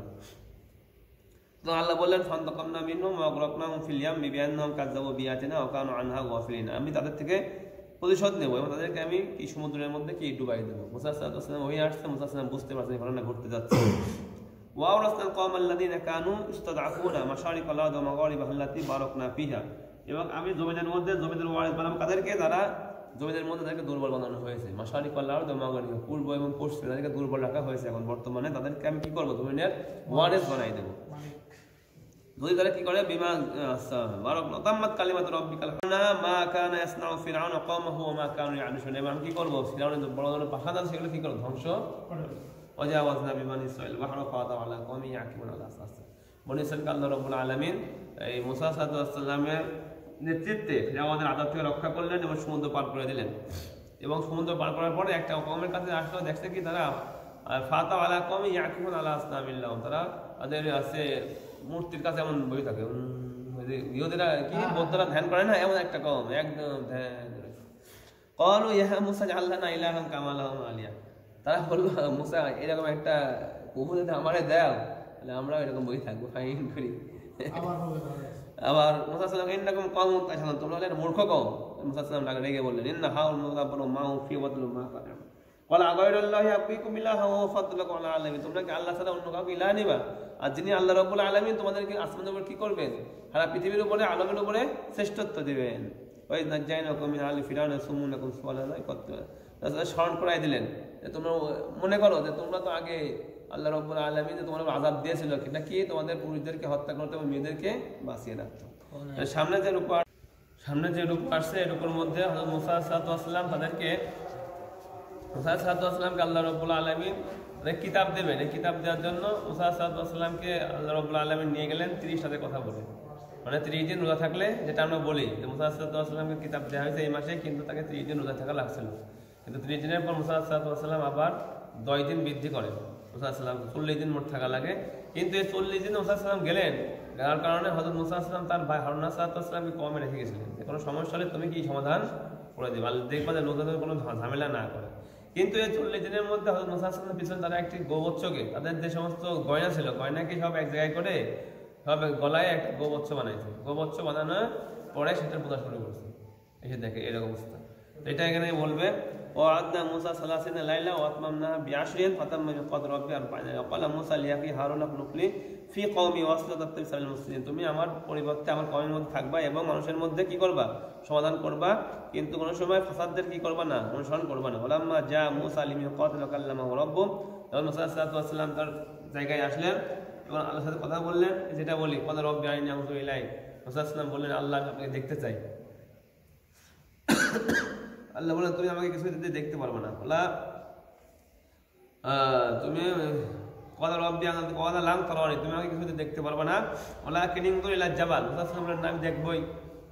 তো আল্লাহ বললেন ফান্তাকামনা মিনহুম ওয়া আগরাকনাহুম ফিল ইয়ামি বিআন্নাহুম কাযযাবু বিআয়াতিনা ওয়া কানু আনহা গাফিলিন, আমি তাদের থেকে প্রতিশোধ নেব এবং তাদেরকে আমি কি সমুদ্রের মধ্যে কি ডুবাই দেবো। মুসা সাল্লাল্লাহু আলাইহি ওয়াসাল্লাম ওই আসছে, মুসা সাল্লাল্লাহু বুঝতে পারছেন ঘটনা ঘটতে যাচ্ছে। ওয়া আওরাসনাল কওমাল্লাযীনা কানু ইসতাদআফুনা মাশারিকাল আরদি ওয়া মাগারিবাহা আল্লাতী বারাকনা ফিহা, এবং আমি জমিনের মধ্যে জমিদের ওয়ারিস বানাবো কাদেরকে, যারা জমিদের মধ্যে তাদেরকে দুর্বল বানানো হয়েছে, মাশারিকাল আরদি ওয়া মাগারিবাহা, পূর্ব এবং পশ্চিমে তাদেরকে দুর্বল রাখা হয়েছে, এখন বর্তমানে তাদেরকে আমি কি করবো, জমিনের ওয়ারিস বানাই দেবো। যদি তারা কি করে বিমা তাম্মাত কালিমাতু রাব্বিকাল হুসনা মা কানা ইয়াসনাউ ফিরআউন ওয়া কওমুহু ওয়া মা কানু ইয়া'নুশুন। এবং কি করব ফিরআউনের বড় বড় প্রাসাদ আছে সেগুলো কি করব ধ্বংস করে। ওয়াজাওয়াজনা বিবানি ইসরাঈল বাহরা ফাতা আলা কওমি ইয়াকিমুন আলা আসাস। বনি ইসরাঈলকে আল্লাহ রাব্বুল আলামিন এই মুসা সাল্লাল্লাহু আলাইহি ওয়াসাল্লামের নেতৃত্বে ফিরআউনের আযাব থেকে রক্ষা করলেন এবং সমুদ্র পার করে দিলেন। এবং সমুদ্র পার করার পরে একটা কওমের কাছে আসলো, দেখছে কি তারা ফাতা আলা কওমি ইয়াকিমুন আলা আসনামিল্লাহ, তারা তাদের আছে মূর্তির কাছে এমন বই থাকে। ইহুদিরা কি বৌদ্ধরা ধ্যান করে না, এমন একটা কওম একদম ধ্যান। ক্বালু ইয়া মুসা জাআল লানা ইলাহান কামা লাহুম আলিয়া, তারা বলল মুসা এরকম একটা প্রভু যদি আমারে দাও তাহলে আমরা এরকম বই থাকবো ফাইন করি। আবার মুসা সাল্লাম ইন্নাকুম কওমুন তাজহালুন, তোমরা হলে মূর্খ কওম। মুসা সাল্লাম রেগে বললেন ইন্না হাউল মুদাব্বারু মাউ ফি ওয়াদলু মা কানা ক্বালা গায়রুল্লাহি আবিকুম ইলাহা ওয়া ফাদলাকুম আলা আলামিন, তোমরা কি আল্লাহ ছাড়া অন্য কাউকে ইলাহ নিবা? আর যিনি আল্লাহ রাব্বুল আলামিন তোমাদেরকে আসমানের উপর কি করবেন, সারা পৃথিবীর উপরে আলমের উপরে শ্রেষ্ঠত্ব দিবেন। ওই নাজ্জাইনাকুম মিন আলি ফিরআউন সুমুনাকুম সুআলাল্লাহি কত স্মরণ করাই দিলেন যে তোমরা মনে করো যে তোমরা তো আগে আল্লাহ রাব্বুল আলামিন যে তোমাদের আযাব দিয়েছিল কিনা কি তোমাদের পুরুষদেরকে হত্যা করতে এবং মেয়েদেরকে বাঁচিয়ে রাখতো। সামনে যে রূপ আসছে এই রূপের মধ্যে হযরত মুসা সাল্লাল্লাহু আলাইহি ওয়াসাল্লাম তাদেরকে মুসা সাল্লাল্লাহু আলাইহি ওয়াসাল্লামকে আল্লাহ রাব্বুল আলামিন কিতাব দেবেন। এই কিতাব দেওয়ার জন্য মুসা সাল্লাল্লাহু আলাইহি ওয়াসাল্লামকে আল্লাহ রাব্বুল আলামিন নিয়ে গেলেন 30 সাথে কথা বলে। মানে 30 দিন রোজা থাকলে, যেটা আমরা বলি যে মুসা সাল্লাল্লাহু আলাইহি ওয়াসাল্লামকে কিতাব দেওয়া হয়েছে এই মাসে, কিন্তু তাকে 30 দিন রোজা থাকা লাগছিল। কিন্তু 30 দিনের পর মুসা সাল্লাল্লাহু আলাইহি ওয়াসাল্লাম আবার 10 দিন বৃদ্ধি করেন। মুসা সাল্লাম 40 দিন মোট থাকা লাগে। কিন্তু এই 40 দিন মুসা সাল্লাম গেলেন, যার কারণে হযরত মুসা সাল্লাম তার ভাই হারুন সাল্লাল্লাহু আলাইহি ওয়াসাল্লামকে কমে রেখে গেছিলেন যে কোনো সমস্যা হলে তুমি কি সমাধান করে দিবে, দেখবা যে লোকদের কোনো ঝামেলা না করে। কিন্তু এই 40 দিনের মধ্যে হযরত মুসা সাল্লামের পিছনে তারা একটি গোবৎসকে, তাদের যে সমস্ত গয়না ছিল গয়নাকে সব এক জায়গায় করে সব গলায় একটা গোবৎস বানাইছে। গোবৎস বানানোর পরে সেটার পূজা শুরু করছে। এসে দেখে এরকম অবস্থা। এটা এখানে বলবে وعدنا موسى 30 ليلة وأتممناها ب10 فتم ميقات ربي 40 وقال موسى لأخيه هارون اخلف لي في قومي واصلح تبتغي سبيل المفسدين, তুমি আমার পরিবর্তে আমার কওমের মধ্যে থাকবা এবং মানুষের মধ্যে কি করবা, সমাধান করবা, কিন্তু কোনো সময় ফাসাদদের কি করবা না, অনুসরণ করবা না। ওয়ালাম্মা জা মুসা লিমিকাতিনা কাল্লামাহু রাব্বুহু, যখন মুসা সাল্লাল্লাহু আলাইহি ওয়াসাল্লাম তার জায়গায় আসলেন এবং আল্লাহর সাথে কথা বললেন, যেটা বলি ক্বালা রাব্বি আরিনি আনজুর ইলাইক, মুসা সাল্লাল্লাহু বললেন আল্লাহ আমি আপনাকে দেখতে চাই। আল্লাহ বলেন তুমি আমাকে কিছু দেখতে পারবে না। বলা তুমি কথা রব্বি কথা লাম তারানি, তুমি আমাকে কিছু দেখতে পারবে না। ওলা কিনিংদুর ইলা জাবাল, মুসা সাল্লাল্লাহু বললেন আমি দেখবই।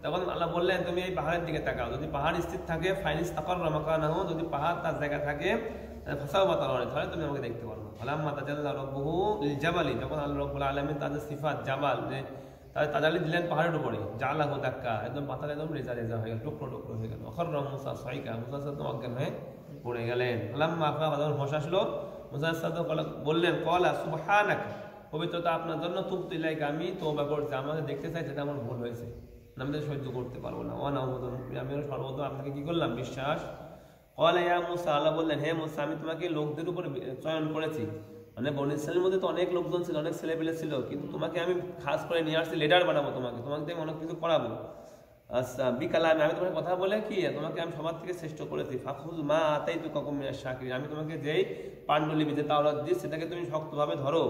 তখন আল্লাহ বললেন তুমি এই পাহাড়ের দিকে তাকাও, যদি পাহাড় স্থির থাকে ফাইনিস তাকাররা মাকানাহু, যদি পাহাড় তার জায়গা থাকে ফাসাও বা তারানি, তাহলে তুমি আমাকে দেখতে পারবে। ফালাম্মা তাজাল্লা রাব্বুহু লিল জাবালি, যখন আল্লাহ রাব্বুল আলামিন তাদের সিফাত জাবাল যে তাদের তাজালি দিলেন পাহাড়ের উপরে, জালাহু দাক্কা, একদম পাথর একদম রেজা রেজা হয়ে গেল, টুকরো টুকরো হয়ে গেল। অখররা মুসা সাইকা, মুসা সাল্লাল্লাহু অজ্ঞান হয়ে পড়ে গেলেন। ফালাম্মা আফাকা, যখন হোশ আসলো মুসা সাল্লাল্লাহু বললেন ক্বালা সুবহানাকা, পবিত্রতা আপনার জন্য, তুবতু ইলাইকা, আমি তওবা করছি, আমাকে দেখতে চাই সেটা আমার ভুল হয়েছে, আমি তো সহ্য করতে পারবো না। ওয়া নাউযু আমি সর্বদা আপনাকে কি করলাম, বিশ্বাস। ক্বালা ইয়া মুসা, আল্লাহ বললেন হে মুসা আমি তোমাকে লোকদের উপর চয়ন করেছি, মানে বনী ইসরাঈলের মধ্যে তো অনেক লোকজন ছিল, অনেক ছেলেপেলে ছিল, কিন্তু তোমাকে আমি খাস করে নিয়ে আসছি, লিডার বানাবো তোমাকে আমি অনেক কিছু করাবো। আচ্ছা বিকালামে, আমি তোমাকে কথা বলে কি তোমাকে আমি সবার থেকে শ্রেষ্ঠ করেছি। ফাখুয মা আতাইতুকা মিনাশ শাকিরিন, আমি তোমাকে যেই পাণ্ডুলিপি যে তাওরাত দিই সেটাকে তুমি শক্তভাবে ধরো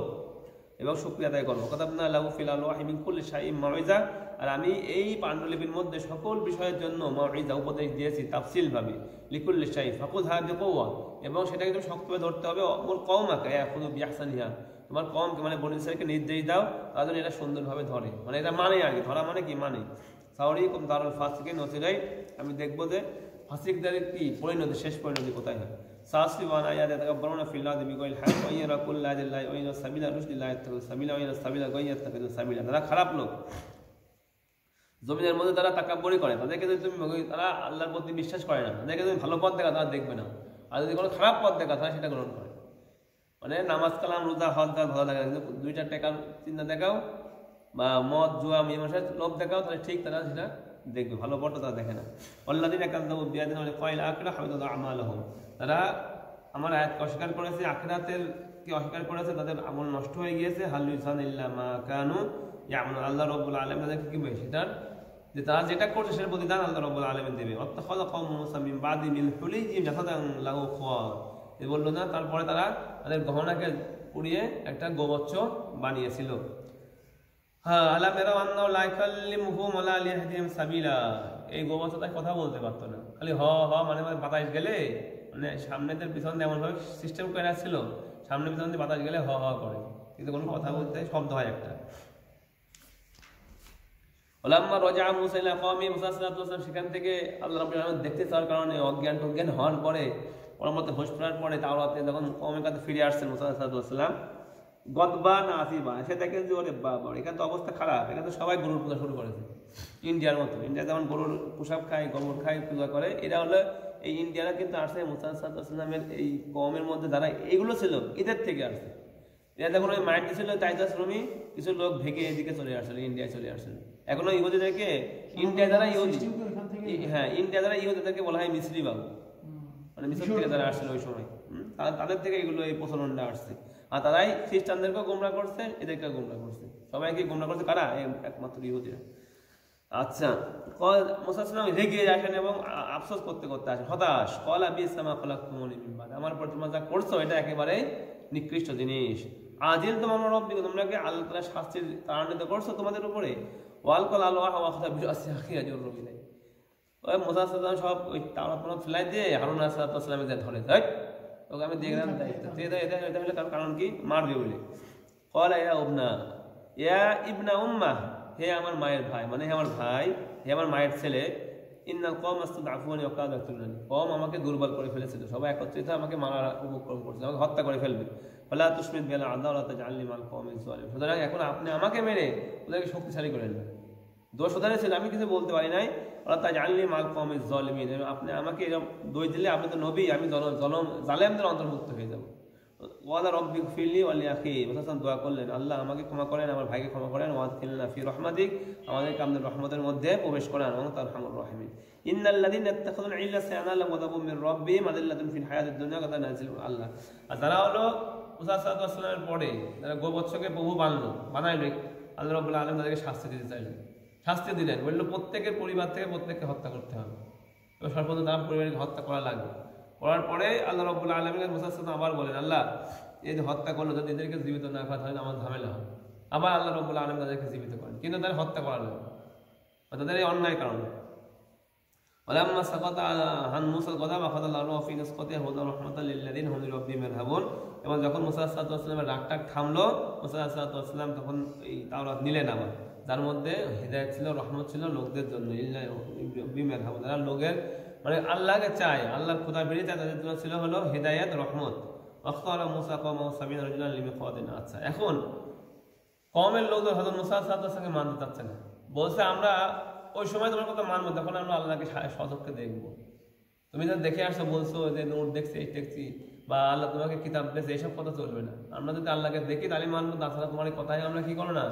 এবং শুকরিয়া আদায় করো। কাতাবনা লাহু ফিল আলওয়াহি মিন কুল্লি শাইইন মাউইজা, আর আমি এই পাণ্ডুলিপির মধ্যে সকল বিষয়ের জন্য মাউইজা উপদেশ দিয়েছি তাফসিল ভাবে। লিকুল্লি শাই ফাখুযহা বিকুওয়া, এবং সেটাকে তুমি শক্তভাবে ধরতে হবে। ওর কওমাকা ইয়াখুযু বিআহসানিহা, তোমার কওমকে মানে বনী ইসরাঈলকে নির্দেশ দাও তারা যেন এটা সুন্দরভাবে ধরে, মানে এটা মানে আগে ধরা মানে কি মানে সাউরিকুম দারুল ফাসিকিন নসিরাই, আমি দেখবো যে ফাসিকদের কি পরিণতি, শেষ পরিণতি কোথায় হয়। সাসিবান আয়াতে তাকাব্বারুনা ফিল আরদি বিগাইরিল হক ওয়া ইয়ারাকুল্লা আদিল্লাহি ওয়া ইনা সাবিলা রুশদি লা ইয়াত্তাবিউ সাবিলা ওয়া ইনা সাবিলা গায়য়াত্তাবিউ সাবিলা, তারা খারাপ লোক, জমিনের মধ্যে তারা তাকাব্বুরি করে, তাদেরকে যদি তুমি তারা আল্লাহর প্রতি বিশ্বাস করে না, তাদেরকে তুমি ভালো পথ দেখা তারা দেখবে না, আর যদি কোনো খারাপ পথ দেখা তারা সেটা গ্রহণ করে। মানে নামাজ কালাম রোজা হজ তার ভালো লাগে, কিন্তু 2টা টাকার চিন্তা দেখাও বা মদ জুয়া মীমাংসার লোভ দেখাও, তাহলে ঠিক তারা সেটা দেখবে, ভালো পথটা তারা দেখে না। আল্লাযীনা কাযযাবু বিআয়াতিনা ওয়া লিকাইল আখিরাহ হাবিতাত আমালুহুম, তারা আমার আয়াতকে অস্বীকার করেছে, আখিরাতের কে অস্বীকার করেছে, তাদের আমল নষ্ট হয়ে গিয়েছে। হাল ইউসানা ইল্লা মা কানু ইয়ামালুন, আল্লাহ রাব্বুল আলামিন তাদেরকে কি বলে সেটার যে তারা যেটা করছে সেটার প্রতিদান আল্লাহ রাব্বুল আলামিন দেবে। ওয়াত্তাখাযা কওমু মুসা মিন বাদি মিন হুলিহিম জাসাদান লাহু খুওয়ার, এ বললো না, তারপরে তারা তাদের গহনাকে পুড়িয়ে একটা গোবৎস বানিয়েছিল। হ্যাঁ, আলাম ইয়ারাউ আন্নাহু লা ইয়াকাল্লিমুহুম ওয়া লা ইয়াহদিহিম সাবিলা। এই গোবর্ষ তাই কথা বলতে পারতো না, খালি হ হ মানে বাতাস গেলে মানে সামনেদের পিছনে এমন ভাবে সিস্টেম করে রাখছিল, সামনে পিছনে বাতাস গেলে হ হ করে, কিন্তু কোনো কথা বলতে শব্দ হয় একটা। ওলাম্মা রাজা মুসা ইলা কওমি, মুসা সাল্লাল্লাহু আলাইহি ওয়াসাল্লাম সেখান থেকে আল্লাহ রাব্বুল আলামিন দেখতে চাওয়ার কারণে অজ্ঞান হওয়ার পরে পরমত হোশ ফেরার পরে তাওরাতে যখন কওমের কাছে ফিরে আসছেন মুসা সাল্লাল্লাহু আলাইহি ওয়াসাল্লাম গদবান আসিবা, সে দেখেন যে ওরে বাবা এখানে তো অবস্থা খারাপ, এখানে তো সবাই গরুর পূজা শুরু করেছে ইন্ডিয়ার মতো। ইন্ডিয়া যেমন গরুর পোশাক খায়, গোবর খায়, পূজা করে, এরা হলো এই ইন্ডিয়ারা কিন্তু আসছে মুসা সাল্লাল্লাহু আলাইহি ওয়াসাল্লামের এই কওমের মধ্যে যারা এইগুলো ছিল এদের থেকে আসছে। এরা যখন ওই মাইন্ড ছিল টাইটাস রুমি কিছু লোক ভেঙে এদিকে চলে আসছিল, ইন্ডিয়ায় চলে আসছিল। এখনো ইহুদিদেরকে ইন্ডিয়া দ্বারা হ্যাঁ ইন্ডিয়া দ্বারা ইহুদিদেরকে বলা হয় মিসরি বাবু, মানে মিশর থেকে যারা আসছিল ওই সময়, তাদের থেকে এগুলো এই প্রচলনটা আসছে। আর তারাই খ্রিস্টানদেরকেও গোমরা করছে, এদেরকেও গোমরা করছে, সবাইকে গোমরা করছে কারা? একমাত্র ইহুদিরা। আচ্ছা, মুসা সাল্লাম রেগে আসেন এবং আফসোস করতে করতে আসেন, হতাশ। কলা বিসমা খলাকতুমুনি মিন বাদ, আমার পর তোমরা যা করছো এটা একেবারে নিকৃষ্ট জিনিস। আজিল তোমার রব্বি, তোমরা কি আল্লাহ তাআলা শাস্তির ত্বরান্বিত করছো তোমাদের উপরে। ওয়াল কল আল্লাহ ওয়া খাদা বিরাসি আখিয়া জুররুবি নাই, ওই মুসা সাল্লাম সব ওই তাওরাত ফেলাই দিয়ে হারুন আলাইহিস সালামের যে ধরে দেখ ওকে আমি দেখলাম এটা হলে কারণ কি মারবে বলে। কলা ইয়া ইবনা উম্মাহ, হে আমার মায়ের ভাই, মানে হে আমার ভাই, হে আমার মায়ের ছেলে। ইন্নাল কওম আস্তাদআফুনি ওয়া কাদু ইয়াকতুলুনি, কওম আমাকে দুর্বল করে ফেলেছিল, সবাই একত্রিত আমাকে মারার উপক্রম করছে, আমাকে হত্যা করে ফেলবে। ফালা তুশমিত বিল আদা ওয়া তাজআলনি মাল কওমিজ যালিম, সুতরাং এখন আপনি আমাকে মেরে ওদেরকে শক্তিশালী করেন না। দোষ ওদের ছিল, আমি কিছু বলতে পারি নাই। ওয়া তাজআলনি মাল কওমিজ যালিমিন, আপনি আমাকে এরকম দোষ দিলে আপনি তো নবী, আমি জালেমদের অন্তর্ভুক্ত হয়ে যাব। ওয়ালা রব্বি ফিরলি ওয়া লিআখি, মুসা দোয়া করলেন, আল্লাহ আমাকে ক্ষমা করেন, আমার ভাইকে ক্ষমা করেন। ওয়াদখিলনা ফি রাহমাতিক, আমাদেরকে আপনার রহমতের মধ্যে প্রবেশ করান। ওয়া তারহামুর রাহিমিন। ইন্নাল্লাযীনা ইত্তাখাযুল ইল্লা সায়ানাল্লাহু গাযাবুম মির রাব্বিহিম আযাল্লাতুন ফিল হায়াতিদ দুনিয়া ওয়া তানাজিলু আল্লাহ। আর যারা হলো মুসা সাল্লাল্লাহু আলাইহি ওয়াসাল্লামের পরে যারা গোবৎসকে প্রভু বানাইলো, আল্লাহ রাব্বুল আলামিন তাদেরকে শাস্তি দিতে চাইলেন, শাস্তি দিলেন, বললো প্রত্যেকের পরিবার থেকে প্রত্যেককে হত্যা করতে হবে, তো সর্বপ্রথম তার পরিবারকে হত্যা করা লাগবে। করার পরে আল্লাহ রাব্বুল আলামিন মুসা সাল্লাল্লাহু আবার বলেন, আল্লাহ এই যে হত্যা করলো, যদি এদেরকে জীবিত না করা তাহলে আমার ঝামেলা হবে। আবার আল্লাহ রাব্বুল আলামিন তাদেরকে জীবিত করেন, কিন্তু তাদের হত্যা করা লাগবে, তাদের এই অন্যায় কারণে। ওয়ালাম্মা সাকাতা আন মুসাল গাযাব আখাযাল্লাহু ফি নাসকাতিহি হুদান রাহমাতাল লিল লাযিনা হুম লিরাব্বিহিম ইয়ারহাবুন, এবং যখন মুসা সাল্লাল্লাহু আলাইহি ওয়াসাল্লামের রাগটা থামলো, মুসা সাল্লাল্লাহু আলাইহি ওয়াসাল্লাম তখন এই তাওরাত নিলেন আবার, যার মধ্যে হিদায়াত ছিল, রহমত ছিল লোকদের জন্য। যারা লোকের মানে আল্লাহকে চায়, আল্লাহর খোদা বেরিয়ে চায়, তাদের জন্য ছিল হলো হিদায়াত, রহমত। ওয়াক্তারা মুসা কওমাহু সাবিনা রাজুলান লিমিকাতিনা। আচ্ছা, এখন কওমের লোকজন হযরত মুসা সাল্লাল্লাহু আলাইহি ওয়াসাল্লামকে মানতে চাচ্ছে না, বলছে আমরা ওই সময় তোমার কথা মানবো যখন আমরা আল্লাহকে সচক্ষে দেখবো। তুমি যা দেখে আসছো বলছো যে নূর দেখছি, এই দেখছি, বা আল্লাহ তোমাকে কিতাব দিয়েছে, এইসব কথা চলবে না। আমরা যদি আল্লাহকে দেখি তাহলে মানবো, তাছাড়া তোমার এই কথাই আমরা কি করো না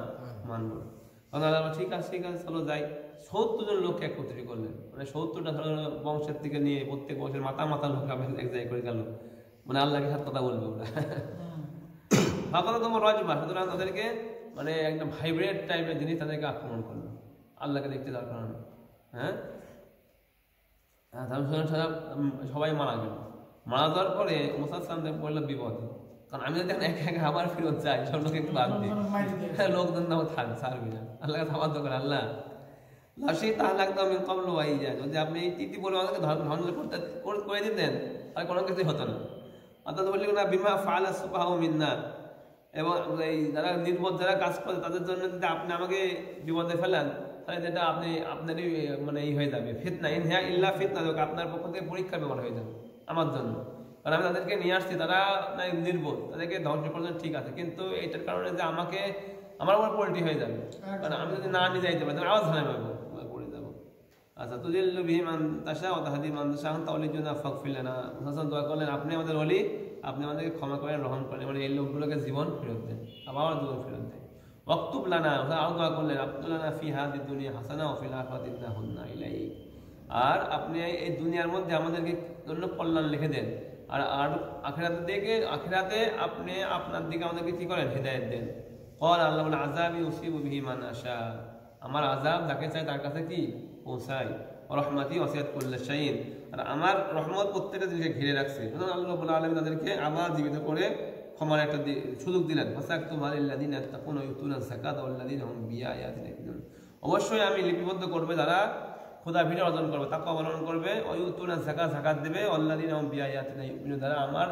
মানবো না। তখন আল্লাহ ঠিক আছে চলো যাই। 70 জন লোককে একত্রিত করলেন, মানে 70টা বংশের থেকে নিয়ে প্রত্যেক বংশের মাথা লোক এক জায়গায় করে গেল, মানে আল্লাহকে সাথে কথা বলবে ওরা। কথা তোমার রাজবা, সুতরাং তাদেরকে মানে একটা ভাইব্রেট টাইপের জিনিস তাদেরকে আক্রমণ করলো আল্লাহকে দেখতে যাওয়ার কারণে। হ্যাঁ, সবাই মারা গেল। মারা যাওয়ার পরে মুসা সাল্লাল্লাহু পড়লো বিপদে, কারণ আমি যদি একা একা আবার ফেরত যাই, সব লোক একটু বাদ দিই, লোকজন নাও থাক ছাড়বি না, আল্লাহকে সাহায্য করে। আল্লাহ লাশি তাহলে একদম কবল হয়ে যায়, যদি আপনি এই তৃতীয় পরে আমাদেরকে ধ্বংস করে দিতেন আর কোনো কিছুই হতো না। অর্থাৎ বললি না বিমা ফাআলা সুফাহাউ মিন্না, এবং এই যারা নির্বোধ যারা কাজ করে তাদের জন্য যদি আপনি আমাকে বিপদে ফেলেন, তাহলে যেটা আপনারই মানে এই হয়ে যাবে ফিতনা, ইন হিয়া ইল্লা ফিতনা, আপনার পক্ষ থেকে পরীক্ষার ব্যাপার হয়ে যাবে আমার জন্য। কারণ আমি তাদেরকে নিয়ে আসছি, তারা নির্বোধ, তাদেরকে ধ্বংস করলেন ঠিক আছে, কিন্তু এইটার কারণে যে আমার উপর পোল্টি হয়ে যাবে, কারণ আমি যদি না নিয়ে যাইতে পারি তাহলে আবার ঝামেলা পড়ে যাবো। আচ্ছা, তুজিল্লু বিহি মান তাশা ওয়া তাহদি মান তাশা আনতা ওয়ালিয়ুনা ফাগফির লানা। হাসান দোয়া করলেন, আপনি আমাদের ওলি, আপনি আমাদেরকে ক্ষমা করেন, রহম করেন, মানে এই লোকগুলোকে জীবন ফেরত দেন, আবার জীবন ফেরত দেন। ওয়াক্তুব লানা, আরো দোয়া করলেন, আব্দুলানা ফি হাদিদ দুনিয়া হাসানা ওয়া ফিল আখিরাতি ইন্নাহুন্না ইলাইহি, আর আপনি এই দুনিয়ার মধ্যে আমাদেরকে জন্য কল্যাণ লিখে দেন, আর আখিরাতে আপনি আপনার দিকে আমাদেরকে কি করেন, হিদায়াত দেন। ক্বাল আল্লাহ বলেন, আযাবি উসিবু বিহি মান আশা, আমার আযাব যাকে চাই তার কাছে কি পৌঁছাই। রহমাতি ওয়াসিআত কুল্লা শাইইন, আর আমার রহমত প্রত্যেকটা জিনিসকে ঘিরে রাখছে। আল্লাহ রাব্বুল আলামিন তাদেরকে আবার জীবিত করে ক্ষমার একটা সুযোগ দিলেন। ফাসাকতুম আলিল্লাযিনা ইয়াত্তাকুনা ওয়া ইউতুনা যাকাতা ওয়াল্লাযিনা হুম বিআয়াতিনা ইউমিনুন। অবশ্যই আমি লিপিবদ্ধ করবে যারা খোদা ভীতি অর্জন করবে, তাকওয়া অবলম্বন করবে, ওয়া ইউতুনা যাকাত দেবে, ওয়াল্লাযিনা হুম বিআয়াতিনা ইউমিনুন, যারা আমার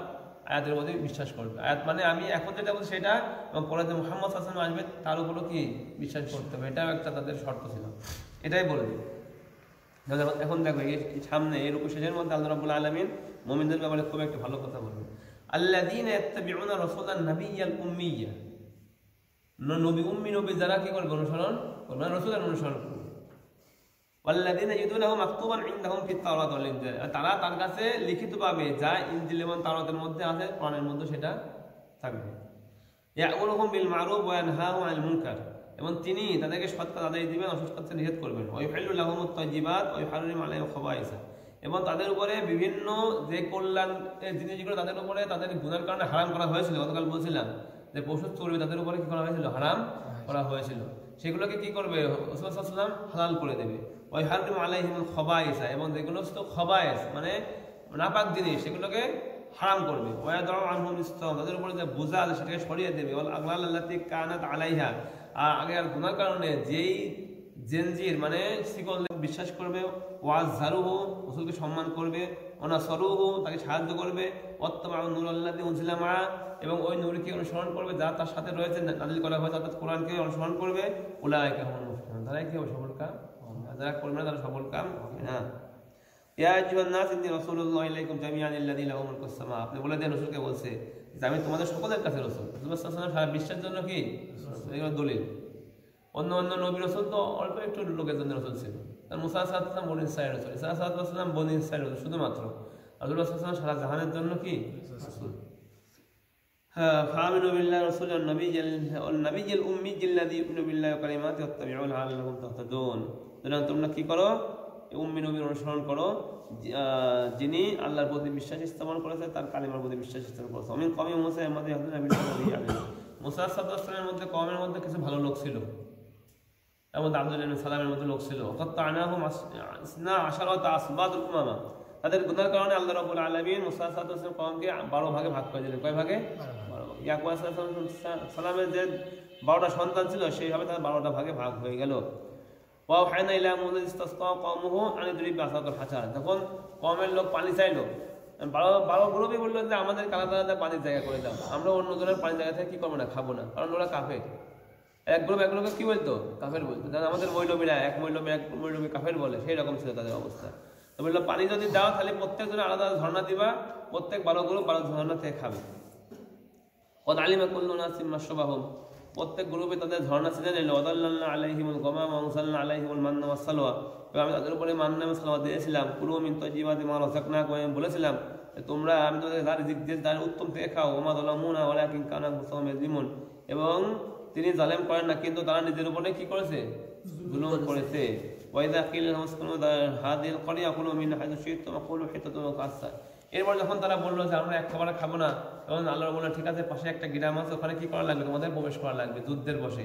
আয়াতের মধ্যে বিশ্বাস করবে। আয়াত মানে আমি এখন যেটা বলছি সেটা, এবং পরে যে মুহাম্মদ সাল্লাল্লাহু আলাইহি ওয়াসাল্লাম আসবে তার উপরও কি বিশ্বাস করতে হবে, এটাও একটা তাদের শর্ত ছিল। এটাই বলবে। এখন দেখো এই সামনে এই রূপ শেষের মধ্যে আল্লাহ রাব্বুল আলামিন মুমিনদের ব্যাপারে খুব একটা ভালো কথা বলবেন। আল্লাযীনা ইয়াত্তাবিউনা রাসূলান নাবিয়্যাল উম্মিয়্যা, নবী উম্মি নবী যারা কি করবে অনুসরণ করবে, রাসূলের অনুসরণ করবে। ওয়াল্লাযীনা ইয়াজিদুনাহু মাকতুবান ইনদাহুম ফিত তাওরাত ওয়াল ইনজিল, তারা তার কাছে লিখিত পাবে যা ইনজিল এবং তাওরাতের মধ্যে আছে, কোরআনের মধ্যে সেটা থাকবে। ইয়া'মুরুহুম বিল মা'রুফ ওয়া ইয়ানহাহুম আনিল মুনকার, এবং তিনি তাদেরকে সৎ কাজ আদেশ দিবেন, অসৎ কাজ থেকে নিষেধ করবেন। ওয়া ইউহিল্লু লাহুমুত তাইয়্যিবাত ওয়া ইউহাররিমু আলাইহিমুল খাবাইসা, এবং তাদের উপরে বিভিন্ন যে কল্যাণের জিনিসগুলো তাদের উপরে তাদের গুনাহের কারণে হারাম করা হয়েছিল, গতকাল বলছিলাম যে পশু চর্বি তাদের উপরে কি করা হয়েছিল, হারাম করা হয়েছিল, সেগুলোকে কি করবে রাসূল সাল্লাল্লাহু আলাইহি ওয়াসাল্লাম হালাল করে দেবে। ওয়া ইউহাররিমু আলাইহিমুল খাবাইসা, এবং যেগুলো খাবায়েস মানে নাপাক জিনিস সেগুলোকে হারাম করবে। ওয়া ইয়াদউ আনহুম ইসরাম, তাদের উপরে যে বোঝা আছে সেটাকে সরিয়ে দেবে। ওয়াল আগলাল আল্লাতী কানাত আলাইহা, আর আগের গুনার কারণে যেই জেনজির মানে শিকল বিশ্বাস করবে, ওয়াজহারুহু রাসূলকে সম্মান করবে, ওয়ানাসরুহু তাকে সাহায্য করবে, ওয়াত্তাবাউ নূরাল্লাযী উনজিলা মা, এবং ওই নূরকে অনুসরণ করবে যা তার সাথে রয়েছে নাযিল করা হয়েছে অর্থাৎ কোরআনকে অনুসরণ করবে। উলাইকা হুমুল মুফলিহুন, তারাই কি হবে সফল কাম, যারা করবে না তারা সফল কাম হবে না। ইয়া আইয়ুহান নাস ইন্নী রাসূলুল্লাহি ইলাইকুম জামিআন আল্লাযী লাহু মুলকুস সামা, আপনি বলে দেন রাসূলকে বলছে যে আমি তোমাদের সকলের কাছে রাসূল। রাসূল সাল্লাল্লাহু আলাইহি ওয়াসাল্লাম সারা বিশ্বের জন্য কি এগুলো দলিল। অন্য অন্য নবী রাসূল তো অল্প একটু লোকের জন্য রাসূল ছিল, তার মুসা সাল্লাল্লাহু আলাইহি ওয়াসাল্লাম বনী ইসরাঈল রাসূল, ঈসা সাল্লাল্লাহু আলাইহি ওয়াসাল্লাম বনী ইসরাঈল রাসূল শুধুমাত্র, রাসূল সাল্লাল্লাহু আলাইহি ওয়াসাল্লাম সারা জাহানের জন্য কি রাসূল। فآمنوا بالله رسول النبي الأمي الذي يؤمن بالله وكلماته واتبعوه لعلكم تهتدون। তোমরা কি করো, উম্মি নবীর অনুসরণ করো যিনি আল্লাহর প্রতি বিশ্বাস স্থাপন করেছে, তার কালিমার প্রতি বিশ্বাস স্থাপন করেছে। আমি কওমি মুসা এর মধ্যে মুসা সাল্লাল্লাহু আলাইহি ওয়াসাল্লামের মধ্যে কওমের মধ্যে কিছু ভালো লোক ছিল, এবং আব্দুল্লাহ ইবনে সালামের মধ্যে লোক ছিল। কাত্তানাহুম ইসনা আশারাতা আসবাতুল উমামা, তাদের গুনাহের কারণে আল্লাহ রাব্বুল আলামিন মুসা সাল্লাল্লাহু আলাইহি ওয়াসাল্লাম কওমকে 12 ভাগে ভাগ করে দিলেন। কয় ভাগে? 12 ভাগে। ইয়াকুব সালামের যে 12টা সন্তান ছিল সেইভাবে তাদের 12টা ভাগে ভাগ হয়ে গেল। ওয়াহায়না ইলা মুসা ইসতাসকা কওমুহু আন ইদরিব বিআসাকাল হাজার, যখন কওমের লোক পানি চাইলো, 12 গ্রুপই বললো যে আমাদের আলাদা আলাদা পানির জায়গা করে দাও, আমরা অন্য জনের পানির জায়গা থেকে কি করবো না, খাবো না, কারণ ওরা কাফের। এক গ্রুপকে কি বলতো, কাফের বলতো। আমাদের মৌলবীরা এক মৌলবী কাফের বলে, সেই রকম ছিল তাদের অবস্থা। তো বললো পানি যদি দাও তাহলে প্রত্যেকজনের আলাদা ঝর্ণা দিবা, প্রত্যেক 12 গ্রুপ 12 ঝর্ণা থেকে খাবে। কদ আলিমা কুল্লু নাসিম মাশরাবাহুম, প্রত্যেক গ্রুপে তাদের ঝর্ণা ছিলেন। ওয়াদাল্লালনা আলাইহিমুল গামাম ওয়া আনসালনা আলাইহিমুল মান্না ওয়াস সালওয়া, আমি তাদের উপরে মান্না এবং সালওয়া দিয়েছিলাম। কুলু মিন তাইয়্যিবাতি মা রাযাকনাকুম, আমি বলেছিলাম তোমরা আমি তোমাদের যার রিজিক দিয়েছি তার উত্তম থেকে খাও। ওয়া মা যালামুনা ওয়ালাকিন কানু আনফুসাহুম ইয়াজলিমুন, এবং তিনি জালেম করেন না কিন্তু তারা নিজের উপরে কি করেছে, জুলুম করেছে। ওয়া ইযা কিলা লাহুম উসকুনু হাযিহিল ক্বরিয়া কুলু মিন হাইথু শি'তুম ওয়া কুলু হিত্তাতুন ওয়া কাসসা, এরপর যখন তারা বললো যে আমরা এক খাবার খাবো না, তখন আল্লাহ বললেন ঠিক আছে পাশে একটা গ্রাম আছে, ওখানে কি করা লাগবে, তোমাদের প্রবেশ করা লাগবে যুদ্ধের বসে।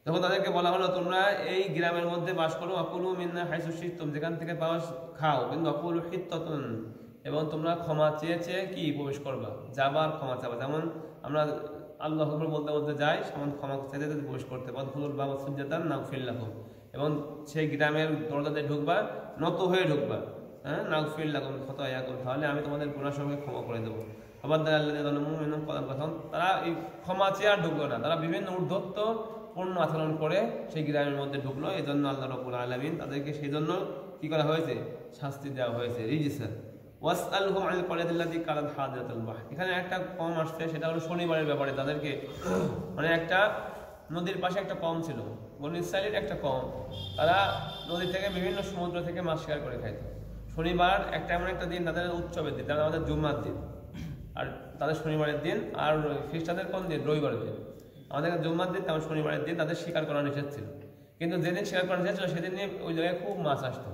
তখন তাদেরকে বলা হলো তোমরা এই গ্রামের মধ্যে বাস করো, আকুলু মিন্না হাইসু শি'তুম, যেখান থেকে পাওয়া খাও, কিন্তু আকুলু হিত্তাতুন, এবং তোমরা ক্ষমা চেয়ে চেয়ে কি প্রবেশ করবা, যাবার ক্ষমা চাবা। যেমন আমরা আল্লাহ বলতে বলতে যাই, সেমন ক্ষমা চাইতে প্রবেশ করতে পারো। বাবা সুজাতান নাগফির লাকুম, এবং সেই গ্রামের দরজাতে ঢুকবা, নত হয়ে ঢুকবা, হ্যাঁ, নাগফির লাকুম খাতায়াকুম, তাহলে আমি তোমাদের গুনাহ সবকে ক্ষমা করে দেবো। আবার তারা এই ক্ষমা চেয়ে আর ঢুকলো না, তারা বিভিন্ন ঊর্ধ্বত্ব পূর্ণ আচরণ করে সেই গ্রামের মধ্যে ঢুকলো। এই জন্য আল্লাহ রাব্বুল আলামিন তাদেরকে সেই জন্য কি করা হয়েছে, শাস্তি দেওয়া হয়েছে, রিজিসা। ওয়াসআলহুম আনিল ক্বরিয়াতিল্লাতী কানাত হাদিরাতুল বাহর, এখানে একটা কম আসছে, সেটা হলো শনিবারের ব্যাপারে। তাদেরকে মানে একটা নদীর পাশে একটা কম ছিল, বনী ইসরাঈলের একটা কম, তারা নদী থেকে বিভিন্ন সমুদ্র থেকে মাছ শিকার করে খাইত। শনিবার একটা এমন একটা দিন তাদের উৎসবের দিন, তারা আমাদের জুম্মার দিন, আর তাদের শনিবারের দিন। আর খ্রিস্টানদের কোন দিন, রবিবারের দিন। আমাদের জুম্মার দিন, তেমন শনিবারের দিন তাদের শিকার করা নিষেধ ছিল, কিন্তু যেদিন শিকার করা নিষেধ ছিল সেদিন ওই জায়গায় খুব মাছ আসতো,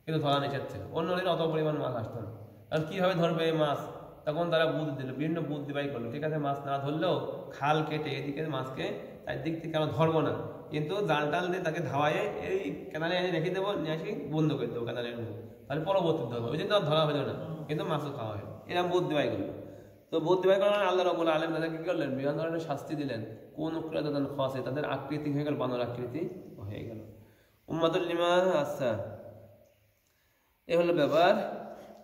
কিন্তু ধরা নিষেধ ছিল। অন্য দিন অত পরিমাণ মাছ আসতো না। কারণ কীভাবে ধরবে এই মাছ, তখন তারা বুদ্ধি দিল, বিভিন্ন বুদ্ধি বাই করলো। ঠিক আছে, মাছ না ধরলেও খাল কেটে এদিকে মাছকে চারদিক থেকে আমরা ধরবো না, কিন্তু জাল টাল দিয়ে তাকে ধাওয়ায় এই কেনালে এনে রেখে দেবো, নিয়ে আসি বন্ধ করে দেবো কেনালের মুখ, তাহলে পরবর্তী ধরবো। ওই দিন তো আর ধরা হলো না, কিন্তু মাছও খাওয়া হয়। এরকম বুদ্ধি বাই করলো। তো বুদ্ধিমানের কারণে আল্লাহ রাব্বুল আলামিন তাদেরকে কি করলেন, বিভিন্ন ধরনের শাস্তি দিলেন। কোন উকরাদাতান খাসিয়া, তাদের আকৃতি হয়ে গেল বানর আকৃতি হয়ে গেল। উম্মাতুল লিমা, আচ্ছা এ হলো ব্যাপার।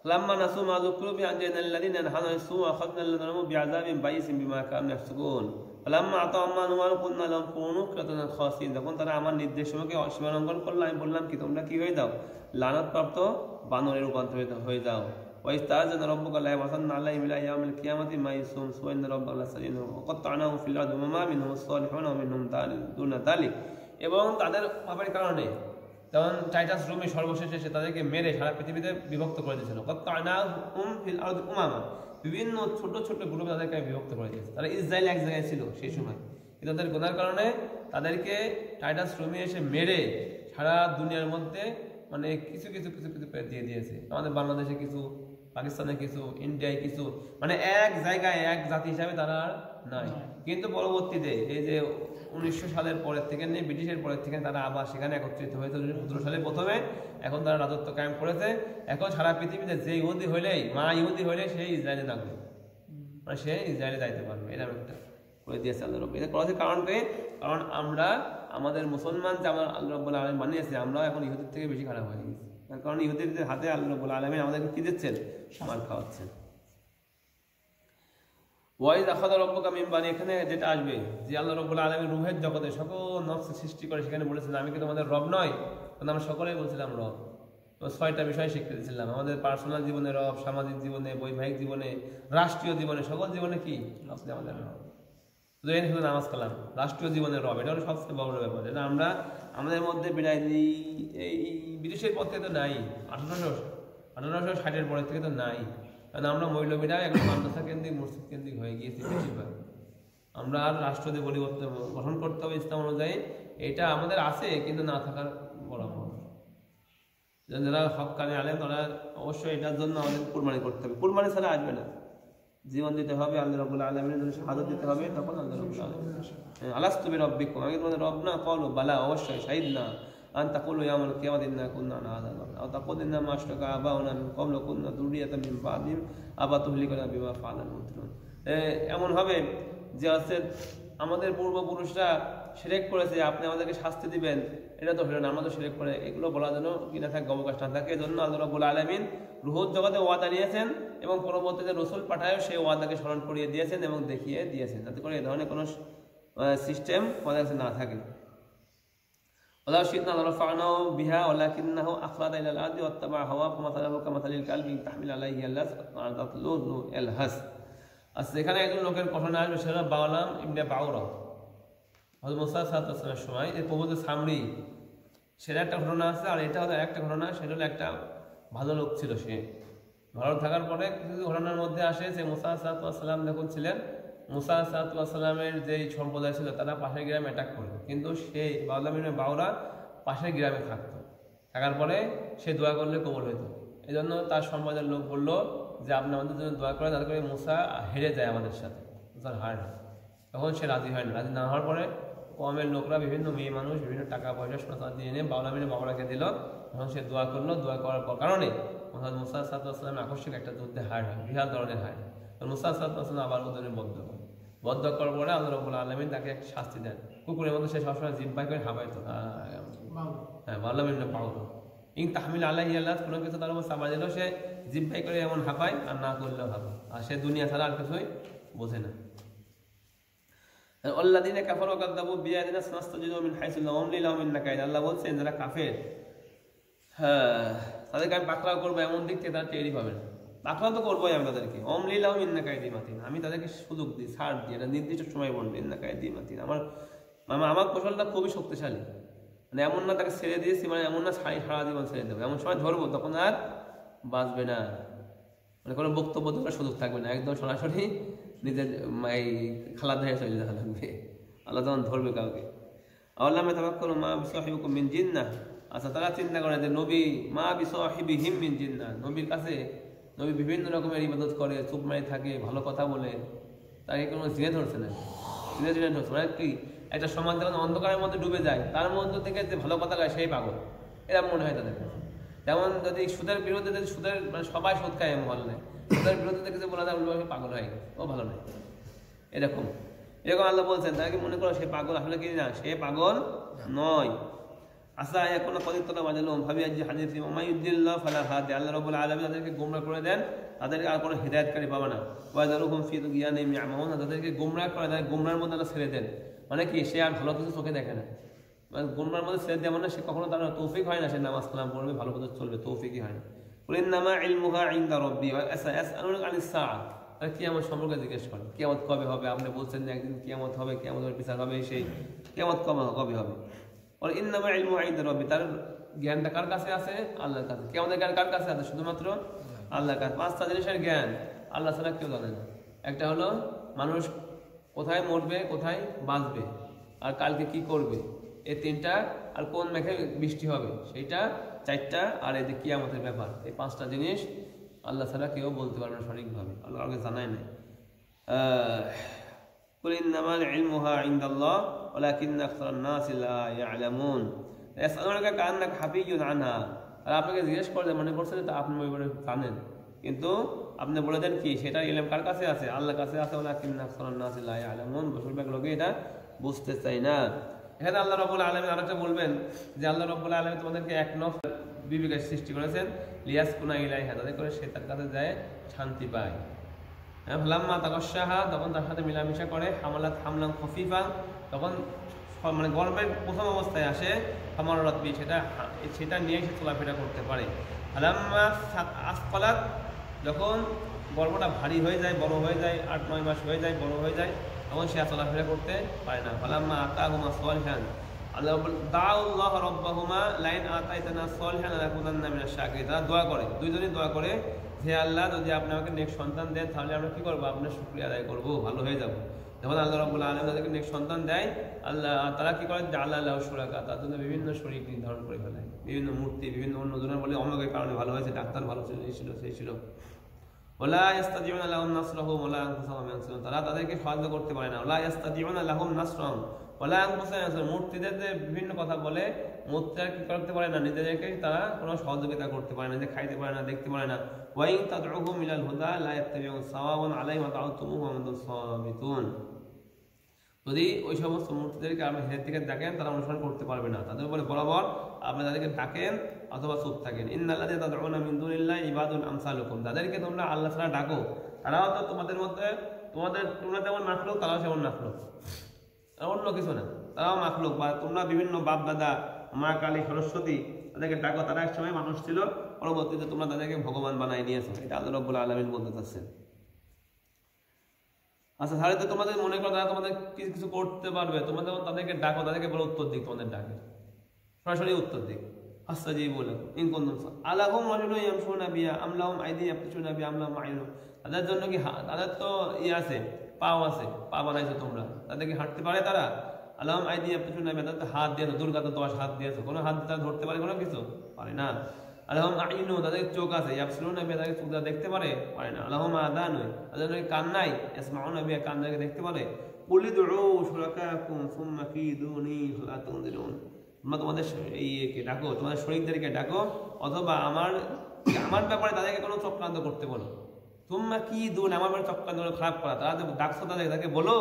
লাম্মা নাসু মা যুকরু বিআনজানাল্লাযিনা নাহানু সু আখাযনাল্লাযিনা বিআযাবিন বাইসিন বিমা কানু ইয়াফসুকুন। লাম্মা আতাম্মা নুমান কুননা লাহুম কুনু কিরাতান খাসিন, যখন তারা আমার নির্দেশকে অসীমা লঙ্ঘন করলো, আমি বললাম কি তোমরা কি হয়ে যাও, লানাতপ্রাপ্ত বানরে রূপান্তরিত হয়ে যাও। ওয়াইস্তাযানা রাব্বুকা লা ইয়াবাসান্না আলাইহিম ইলা ইয়াউমিল কিয়ামাতি মা ইয়াসুম সুইন্না রাব্বাকা লাসালিন ওয়া কাত্তানাহুম ফিল আরদি ওয়া মা মিনহুম সালিহুন ওয়া মিনহুম দুনা যালিক। এবং তাদের পাপের কারণে তখন টাইটাস রুমি সর্বশেষে এসে তাদেরকে মেরে সারা পৃথিবীতে বিভক্ত করে দিয়েছিল। কাত্তানাহুম ফিল আরদি উমামা, বিভিন্ন ছোট ছোট গ্রুপে তাদেরকে বিভক্ত করে দিয়েছে। তারা ইসরায়েল এক জায়গায় ছিল সেই সময়, কিন্তু তাদের গুনার কারণে তাদেরকে টাইটাস রুমি এসে মেরে সারা দুনিয়ার মধ্যে মানে কিছু কিছু কিছু কিছু দিয়ে দিয়েছে। আমাদের বাংলাদেশে কিছু, পাকিস্তানে কিছু, ইন্ডিয়ায় কিছু, মানে এক জায়গায় এক জাতি হিসাবে তারা আর নাই। কিন্তু পরবর্তীতে এই যে 1900 সালের পরের থেকে নিয়ে ব্রিটিশের পরের থেকে তারা আবার সেখানে একত্রিত হয়েছে 1917 সালে প্রথমে। এখন তারা রাজত্ব কায়েম করেছে। এখন সারা পৃথিবীতে যে ইহুদি হইলেই, মা ইহুদি হইলেই সেই ইসরায়েলে থাকবে, মানে সে ইসরায়েলে যাইতে পারবে, এরকম একটা করে দিয়েছে আল্লাহ রাব্বুল। এটা করার কারণটাই, কারণ আমরা আমাদের মুসলমান যে আমরা আল্লাহ রাব্বুল আলামিন বানিয়েছে, আমরা এখন ইহুদির থেকে বেশি খারাপ হয়ে গেছি। তার কারণ ইহুদিদের হাতে আল্লাহ রাব্বুল আলামিন আমাদেরকে কি দিচ্ছেন, মার খাওয়াচ্ছেন। ওয়াইদ আখাযা রাব্বুকা মিন বানি, এখানে যেটা আসবে যে আল্লাহ রাব্বুল আলামিন রূহের জগতে সকল নফস সৃষ্টি করে, সেখানে বলেছেন আমি কি তোমাদের রব নয়? কারণ আমরা সকলেই বলছিলাম রব। তো 6টা বিষয় শিখতে দিয়েছিলাম, আমাদের পার্সোনাল জীবনে রব, সামাজিক জীবনে, বৈবাহিক জীবনে, রাষ্ট্রীয় জীবনে, সকল জীবনে কি আপনি আমাদের রব। শুধু নামাজ কালাম রাষ্ট্রীয় জীবনের রব, এটা হলো সবচেয়ে বড় ব্যাপার। এটা আমরা আমাদের মধ্যে বিদায় দিই। এই ব্রিটিশের পর থেকে তো নাই, 1860-এর পরের থেকে তো নাই। কারণ আমরা মৌলবীরা এখন মাদ্রাসা কেন্দ্রিক, মসজিদ কেন্দ্রিক হয়ে গিয়েছি বেশিরভাগ। আমরা আর রাষ্ট্রীয় পরিবর্তন গঠন করতে হবে ইসলাম অনুযায়ী, এটা আমাদের আছে, কিন্তু না থাকার বরাবর। যারা হক্কানি আলেম তারা অবশ্যই এটার জন্য আমাদের কুরবানি করতে হবে। কুরবানি ছাড়া আসবে না, জীবন দিতে হবে, আল্লাহ রাব্বুল আলামিনের জন্য শাহাদাত দিতে হবে, তখন আল্লাহ রাব্বুল আলামিন আলাস্তু বিরাব্বিকুম, আমি তোমাদের রব না? ক্বালু বালা, অবশ্যই, শাহিদনা আন তাকুলু ইয়াউমাল কিয়ামাতি ইন্না কুননা আন হাযা গাফিলিন আও তাকুলু ইন্না মা আশরাকা আবাউনা মিন ক্বাবলু কুননা যুররিয়াতাম মিন বাদিহিম আফাতুহলিকুনা বিমা ফাআলাল মুবতিলুন। এমন হবে যে আছে আমাদের পূর্বপুরুষরা শিরক করেছে, আপনি আমাদেরকে শাস্তি দিবেন, এটা তো হলো না, আমরা তো শিরক করে, এগুলো বলার জন্য কি না থাকে, অবকাশ না থাকে। এজন্য আল্লাহ রাব্বুল আলামিন রুহুর জগতে ওয়াদা নিয়েছেন এবং পরবর্তীতে রসুল পাঠায়ও সেই ওয়াদাকে স্মরণ করিয়ে দিয়েছেন এবং দেখিয়ে দিয়েছেন, যাতে করে এই ধরনের কোনো সিস্টেম আমাদের কাছে না থাকে। ওয়ালাউ শি'না লারাফা'নাহু বিহা ওয়ালাকিন্নাহু আখলাদা ইলাল আরদি ওয়াত্তাবা'a হাওয়াহু ফামাসালাহু কামাসালিল কালবি ইন তাহমিল আলাইহি ইয়ালহাস তাতলুহু ইয়ালহাস। আচ্ছা, এখানে একজন লোকের ঘটনা আসবে, সেটা বাওলাম ইবনে বাউরা, হযরত মুসা সাল্লাল্লাহু আলাইহি ওয়াসাল্লামের সময় এই প্রভুদের সামরি, সেটা একটা ঘটনা আছে। আর এটা হলো একটা ঘটনা, সেটা হলো একটা ভালো লোক ছিল। সে ভালো থাকার পরে কিছু ঘটনার মধ্যে আসে যে মুসা সাল্লাল্লাহু আলাইহি ওয়াসাল্লাম যখন ছিলেন, মুসা সাল্লাল্লাহু আলাইহি ওয়াসাল্লামের যে সম্প্রদায় ছিল তারা পাশের গ্রামে অ্যাটাক করলো, কিন্তু সেই বাওলাম ইবনে বাউরা পাশের গ্রামে থাকতো। থাকার পরে সে দোয়া করলে কবুল হইতো। এই জন্য তার সম্প্রদায়ের লোক বললো যে আপনি আমাদের জন্য দোয়া করেন, যাতে করে মুসা হেরে যায় আমাদের সাথে, মুসার হার হয়। তখন সে রাজি হয় না। রাজি না হওয়ার পরে কওমের লোকরা, বিভিন্ন মেয়ে মানুষ, বিভিন্ন টাকা পয়সা সোনা দিয়ে এনে বাওলাম ইবনে বাউরাকে দিল। তখন সে দোয়া করলো, দোয়া করার কারণে মুসা সাল্লাল্লাহু আলাইহি ওয়াসাল্লাম আকস্মিক একটা যুদ্ধে হার হয়, বিশাল ধরনের হার। মুসা সাল্লাল্লাহু আলাইহি ওয়াসাল্লাম আবার ওদের বদ্ধ করার পরে আল্লাহ রাব্বুল আলামিন তাকে একটা শাস্তি দেন। কুকুরের মধ্যে সে সবসময় জিব্বাই করে হাবাইতো, হ্যাঁ বাওলাম ইবনে বাউরা ইন তাহমিল আলাইহি ইয়ালহাস, কোনো কিছু তার উপর চাপা দিলেও সে জিব্বাই করে এমন হাঁপায়, আর না করলেও হাঁপায়, আর সে দুনিয়া ছাড়া আর কিছুই বোঝে না। আল্লাযীনা কাফারু ওয়া কাযযাবু বিআয়াতিনা সানাস্তাদরিজুহুম মিন হাইসু লা উমলি লাহুম ইন্না কাইদি, আল্লাহ বলছেন যারা কাফের, হ্যাঁ তাদেরকে আমি পাকড়াও করবো, এমন দিক থেকে তারা টেরই পাবে না। পাকড়াও তো করবোই আমি তাদেরকে, উমলি লাহুম ইন্না কাইদি মাতিন, আমি তাদেরকে সুযোগ দিই, ছাড় দিই, এটা নির্দিষ্ট সময় বলবো, ইন্না কাইদি মাতিন, আমার কৌশলটা খুবই শক্তিশালী। মানে এমন না তাকে ছেড়ে দিয়েছি, মানে এমন না সারা জীবন ছেড়ে দেবো, এমন সময় ধরবো তখন আর বাঁচবে না, মানে কোনো বক্তব্য দেওয়ার সুযোগ থাকবে না, একদম সরাসরি নিজের এই খালার ধারে চলে যাওয়া লাগবে। আল্লাহ তখন ধরবে কাউকে। আল্লাহ তাওয়াক্কালু মা বিসাহিবিকুম মিন জিন্নাহ, আচ্ছা তারা চিন্তা করে যে নবী মা বিসাহিবিহিম মিন জিন্নাহ, নবীর কাছে নবী বিভিন্ন রকমের ইবাদত করে, চুপ মারি থাকে, ভালো কথা বলে, তাকে কোনো জিনে ধরছে না, জিনে ধরছে মানে কি, একটা সমাজ যখন অন্ধকারের মধ্যে ডুবে যায়, তার মধ্যে থেকে যে ভালো কথা গায় সেই পাগল, এরকম মনে হয় তাদের কাছে। যেমন যদি সুদের বিরুদ্ধে, যদি সুদের মানে সবাই সুদ খায় মহল্লায়, তাদের বিরোধীদের কিছু বলা যায় উল্টো পাগল হয়, ও ভালো নয়। এরকম আল্লাহ বলছেন, তারা কি মনে করো সে পাগল? আসলে কি না, সে পাগল নয়। আসা এখন কদিতলা বাজালুম ভাবি আজ হাদিস ওমাইউদ্দিল্লাহ ফালা হাদি, আল্লাহ রাব্বুল আলামিন তাদেরকে গোমরাহ করে দেন, তাদেরকে আর কোনো হিদায়াতকারী পাবে না। ওয়াজারুহুম ফি তুগয়ানিহিম ইয়ামাহুন, তাদেরকে গোমরাহ করে দেন, গোমরাহের মধ্যে আল্লাহ ছেড়ে দেন। মানে কি, সে আর ভালো কিছু চোখে দেখে না, মানে গোমরাহের মধ্যে ছেড়ে দেওয়া মানে সে কখনো তার তৌফিক হয় না, সে নামাজ কালাম পড়বে, ভালো পথে চলবে, তৌফিকই হয় না। কুল ইন্নামা ইলমুহা ইনদা রাব্বি ওয়া ইয়াসআলুনাকা আনিস সাআহ, আর কিয়ামত সম্পর্কে জিজ্ঞেস করে, কিয়ামত কবে হবে? আপনি বলছেন যে একদিন কিয়ামত হবে, কিয়ামতের বিচার হবে, সেই কিয়ামত কবে হবে? আর ইন্নামা ইলমুহা ইনদা রাব্বি, তার জ্ঞানটা কার কাছে আছে? আল্লাহর কাছে। কিয়ামতের জ্ঞান কার কাছে আছে? শুধুমাত্র আল্লাহর কাছে। পাঁচটা জিনিসের জ্ঞান আল্লাহ ছাড়া কেউ জানে না। একটা হলো মানুষ কোথায় মরবে, কোথায় বাঁচবে, আর কালকে কি করবে, এই তিনটা, আর কোন মেঘে বৃষ্টি হবে সেইটা, চারটা, আর এই যে কিয়ামতের ব্যাপার, এই পাঁচটা জিনিস আল্লাহ ছাড়া কেউ বলতে পারবে না সঠিকভাবে, আল্লাহ কাউকে জানায় নাই। কুল ইন্নামাল ইলমুহা ইনদাল্লাহ ওয়ালাকিন্না আকসারান নাসি লা ইয়ালামুন ইয়াসআলুনাকা কাআন্নাকা হাফিয়্যুন আনহা, আর আপনাকে জিজ্ঞেস করলে মনে করছেন যে আপনি ওই ব্যাপারে জানেন, কিন্তু আপনি বলে দেন কি সেটা ইলম কার কাছে আছে? আল্লাহর কাছে আছে। ওয়ালাকিন্না আকসারান নাসি লা ইয়ালামুন, বেশিরভাগ লোকে এটা বুঝতে চায় না। এখানে আল্লাহ রাব্বুল আলামিন আরেকটা বলবেন যে আল্লাহ রাব্বুল আলামিন তোমাদেরকে এক নফস বিবিকে সৃষ্টি করেছেন, লিয়াসকুনা ইলাইহা, তাদের করে সে তার কাছে যায় শান্তি পায়। হ্যাঁ, ফালাম্মা তাগাশশাহা, তখন তার সাথে মিলামিশা করে, হামালাত হামলান খফিফা, তখন মানে গর্ভের প্রথম অবস্থায় আসে, হামার রাতবি, সেটা নিয়ে সে চলাফেরা করতে পারে। ফালাম্মা আসকালাত, যখন গর্ভটা ভারী হয়ে যায়, বড় হয়ে যায়, 8-9 মাস হয়ে যায়, বড় হয়ে যায়, তখন সে চলাফেরা করতে পারে না। ফালাম্মা আতাহুমা সালিহান, আল্লাহ দাউল্লাহ রাব্বাহুমা লাইন আতাইতানা সালিহান লাকুনান্না মিনাশ শাকিরিন, তারা দোয়া করে, দুইজনই দোয়া করে, হে আল্লাহ যদি আপনি আমাকে নেক্সট সন্তান দেন তাহলে আমরা কি করবো? আপনার শুকরিয়া আদায় করবো, ভালো হয়ে যাবো। যখন আল্লাহ রাব্বুল আলামিন তাদেরকে নেক্সট সন্তান দেয়, আল্লাহ তারা কি করে? জাআলা লাহু শুরাকা, তার জন্য বিভিন্ন শরীক নির্ধারণ করে ফেলে, বিভিন্ন মূর্তি, বিভিন্ন অন্যজনের বলে অমুকের কারণে ভালো হয়েছে, ডাক্তার ভালো ছিল, এই ছিল, সেই ছিল। ওয়ালা ইস্তাতিউনা লাহুম নাসরাহুম ওয়ালা আনফুসাহুম ইয়ানসুরুন, তারা তাদেরকে সাহায্য করতে পারে না। ওয়ালা ইস্তাতিউনা লাহুম নাসরাহুম ওয়ালা আনফুসাহুম ইয়ানসুরুন, মূর্তিদের যে বিভিন্ন কথা বলে, মূর্তিরা কি করতে পারে না? নিজেদেরকে তারা কোনো সহযোগিতা করতে পারে না, যে খাইতে পারে না, দেখতে পারে না। ওয়া ইন তাদউহুম ইলাল হুদা লা ইয়াত্তাবিউন সাওয়াউন আলাইহিম ওয়া তা'উতুমুহু ওয়া আনতুম সাবিতুন, যদি ওই সমস্ত মূর্তিদেরকে আপনি হেদের দিকে ডাকেন তারা অনুসরণ করতে পারবে না, তাদের উপরে বরাবর আপনি তাদেরকে ডাকেন অথবা চুপ থাকেন। ইন্নাল্লাযীনা তাদউনা মিন দুনিল্লাহি ইবাদুন আমসালুকুম, তাদেরকে তোমরা আল্লাহ ছাড়া ডাকো, তারাও তো তোমাদের মধ্যে, তোমরা যেমন মাখলুক তারাও সেমন মাখলুক, অন্য কিছু না, তারাও মাখলুক। বা তোমরা বিভিন্ন বাপ দাদা, মা কালী, সরস্বতী, তাদেরকে ডাকো, তারা এক সময় মানুষ ছিল, পরবর্তীতে তোমরা তাদেরকে ভগবান বানায় নিয়েছো, এটা আল্লাহ রাব্বুল আলামিন বলতে চাচ্ছেন। আচ্ছা, তাহলে তো তোমাদের মনে করো তারা তোমাদের কিছু করতে পারবে, তোমাদের তাদেরকে ডাকো, তাদেরকে বলো উত্তর দিক, তোমাদের ডাকে সরাসরি উত্তর দিক। আস্তাজিবু লাকুম ইন কুনতুম আলাহুম রাজুলুন ইয়ামশুনা বিহা আম লাহুম আইদিন ইয়াবতুশুনা বিহা আম লাহুম আ'ইনুন, তাদের জন্য কি তাদের তো আছে, পাও আছে, পা বানাইছো তোমরা, তাদের কি হাঁটতে পারে তারা? আলাহুম আইদিন ইয়াবতুশুনা বিহা, তাদের হাত দিয়েছো, দুর্গা তো 10 হাত দিয়েছো, কোনো হাত তারা ধরতে পারে কোনো কিছু? পারে না। আলাহুম আ'ইনুন, তাদের চোখ আছে, ইয়াবসিরুনা বিহা, তাদের চোখ দেখতে পারে? পারে না। আলাহুম আযানুন, তাদের কান নাই, ইয়াসমাউনা বিহা, কান থেকে দেখতে পারে? কুল উদউ শুরাকাকুম সুম্মা কিদুনি লা তুনজিরুন, তোমরা তোমাদের এইকে ডাকো, তোমাদের শরীরদেরকে ডাকো, অথবা আমার ব্যাপারে তাদেরকে কোনো চক্রান্ত করতে বলো। তোমরা কি দুন, আমার ব্যাপারে চক্রান্ত খারাপ করা, তারা ডাকছো তাদেরকে বলো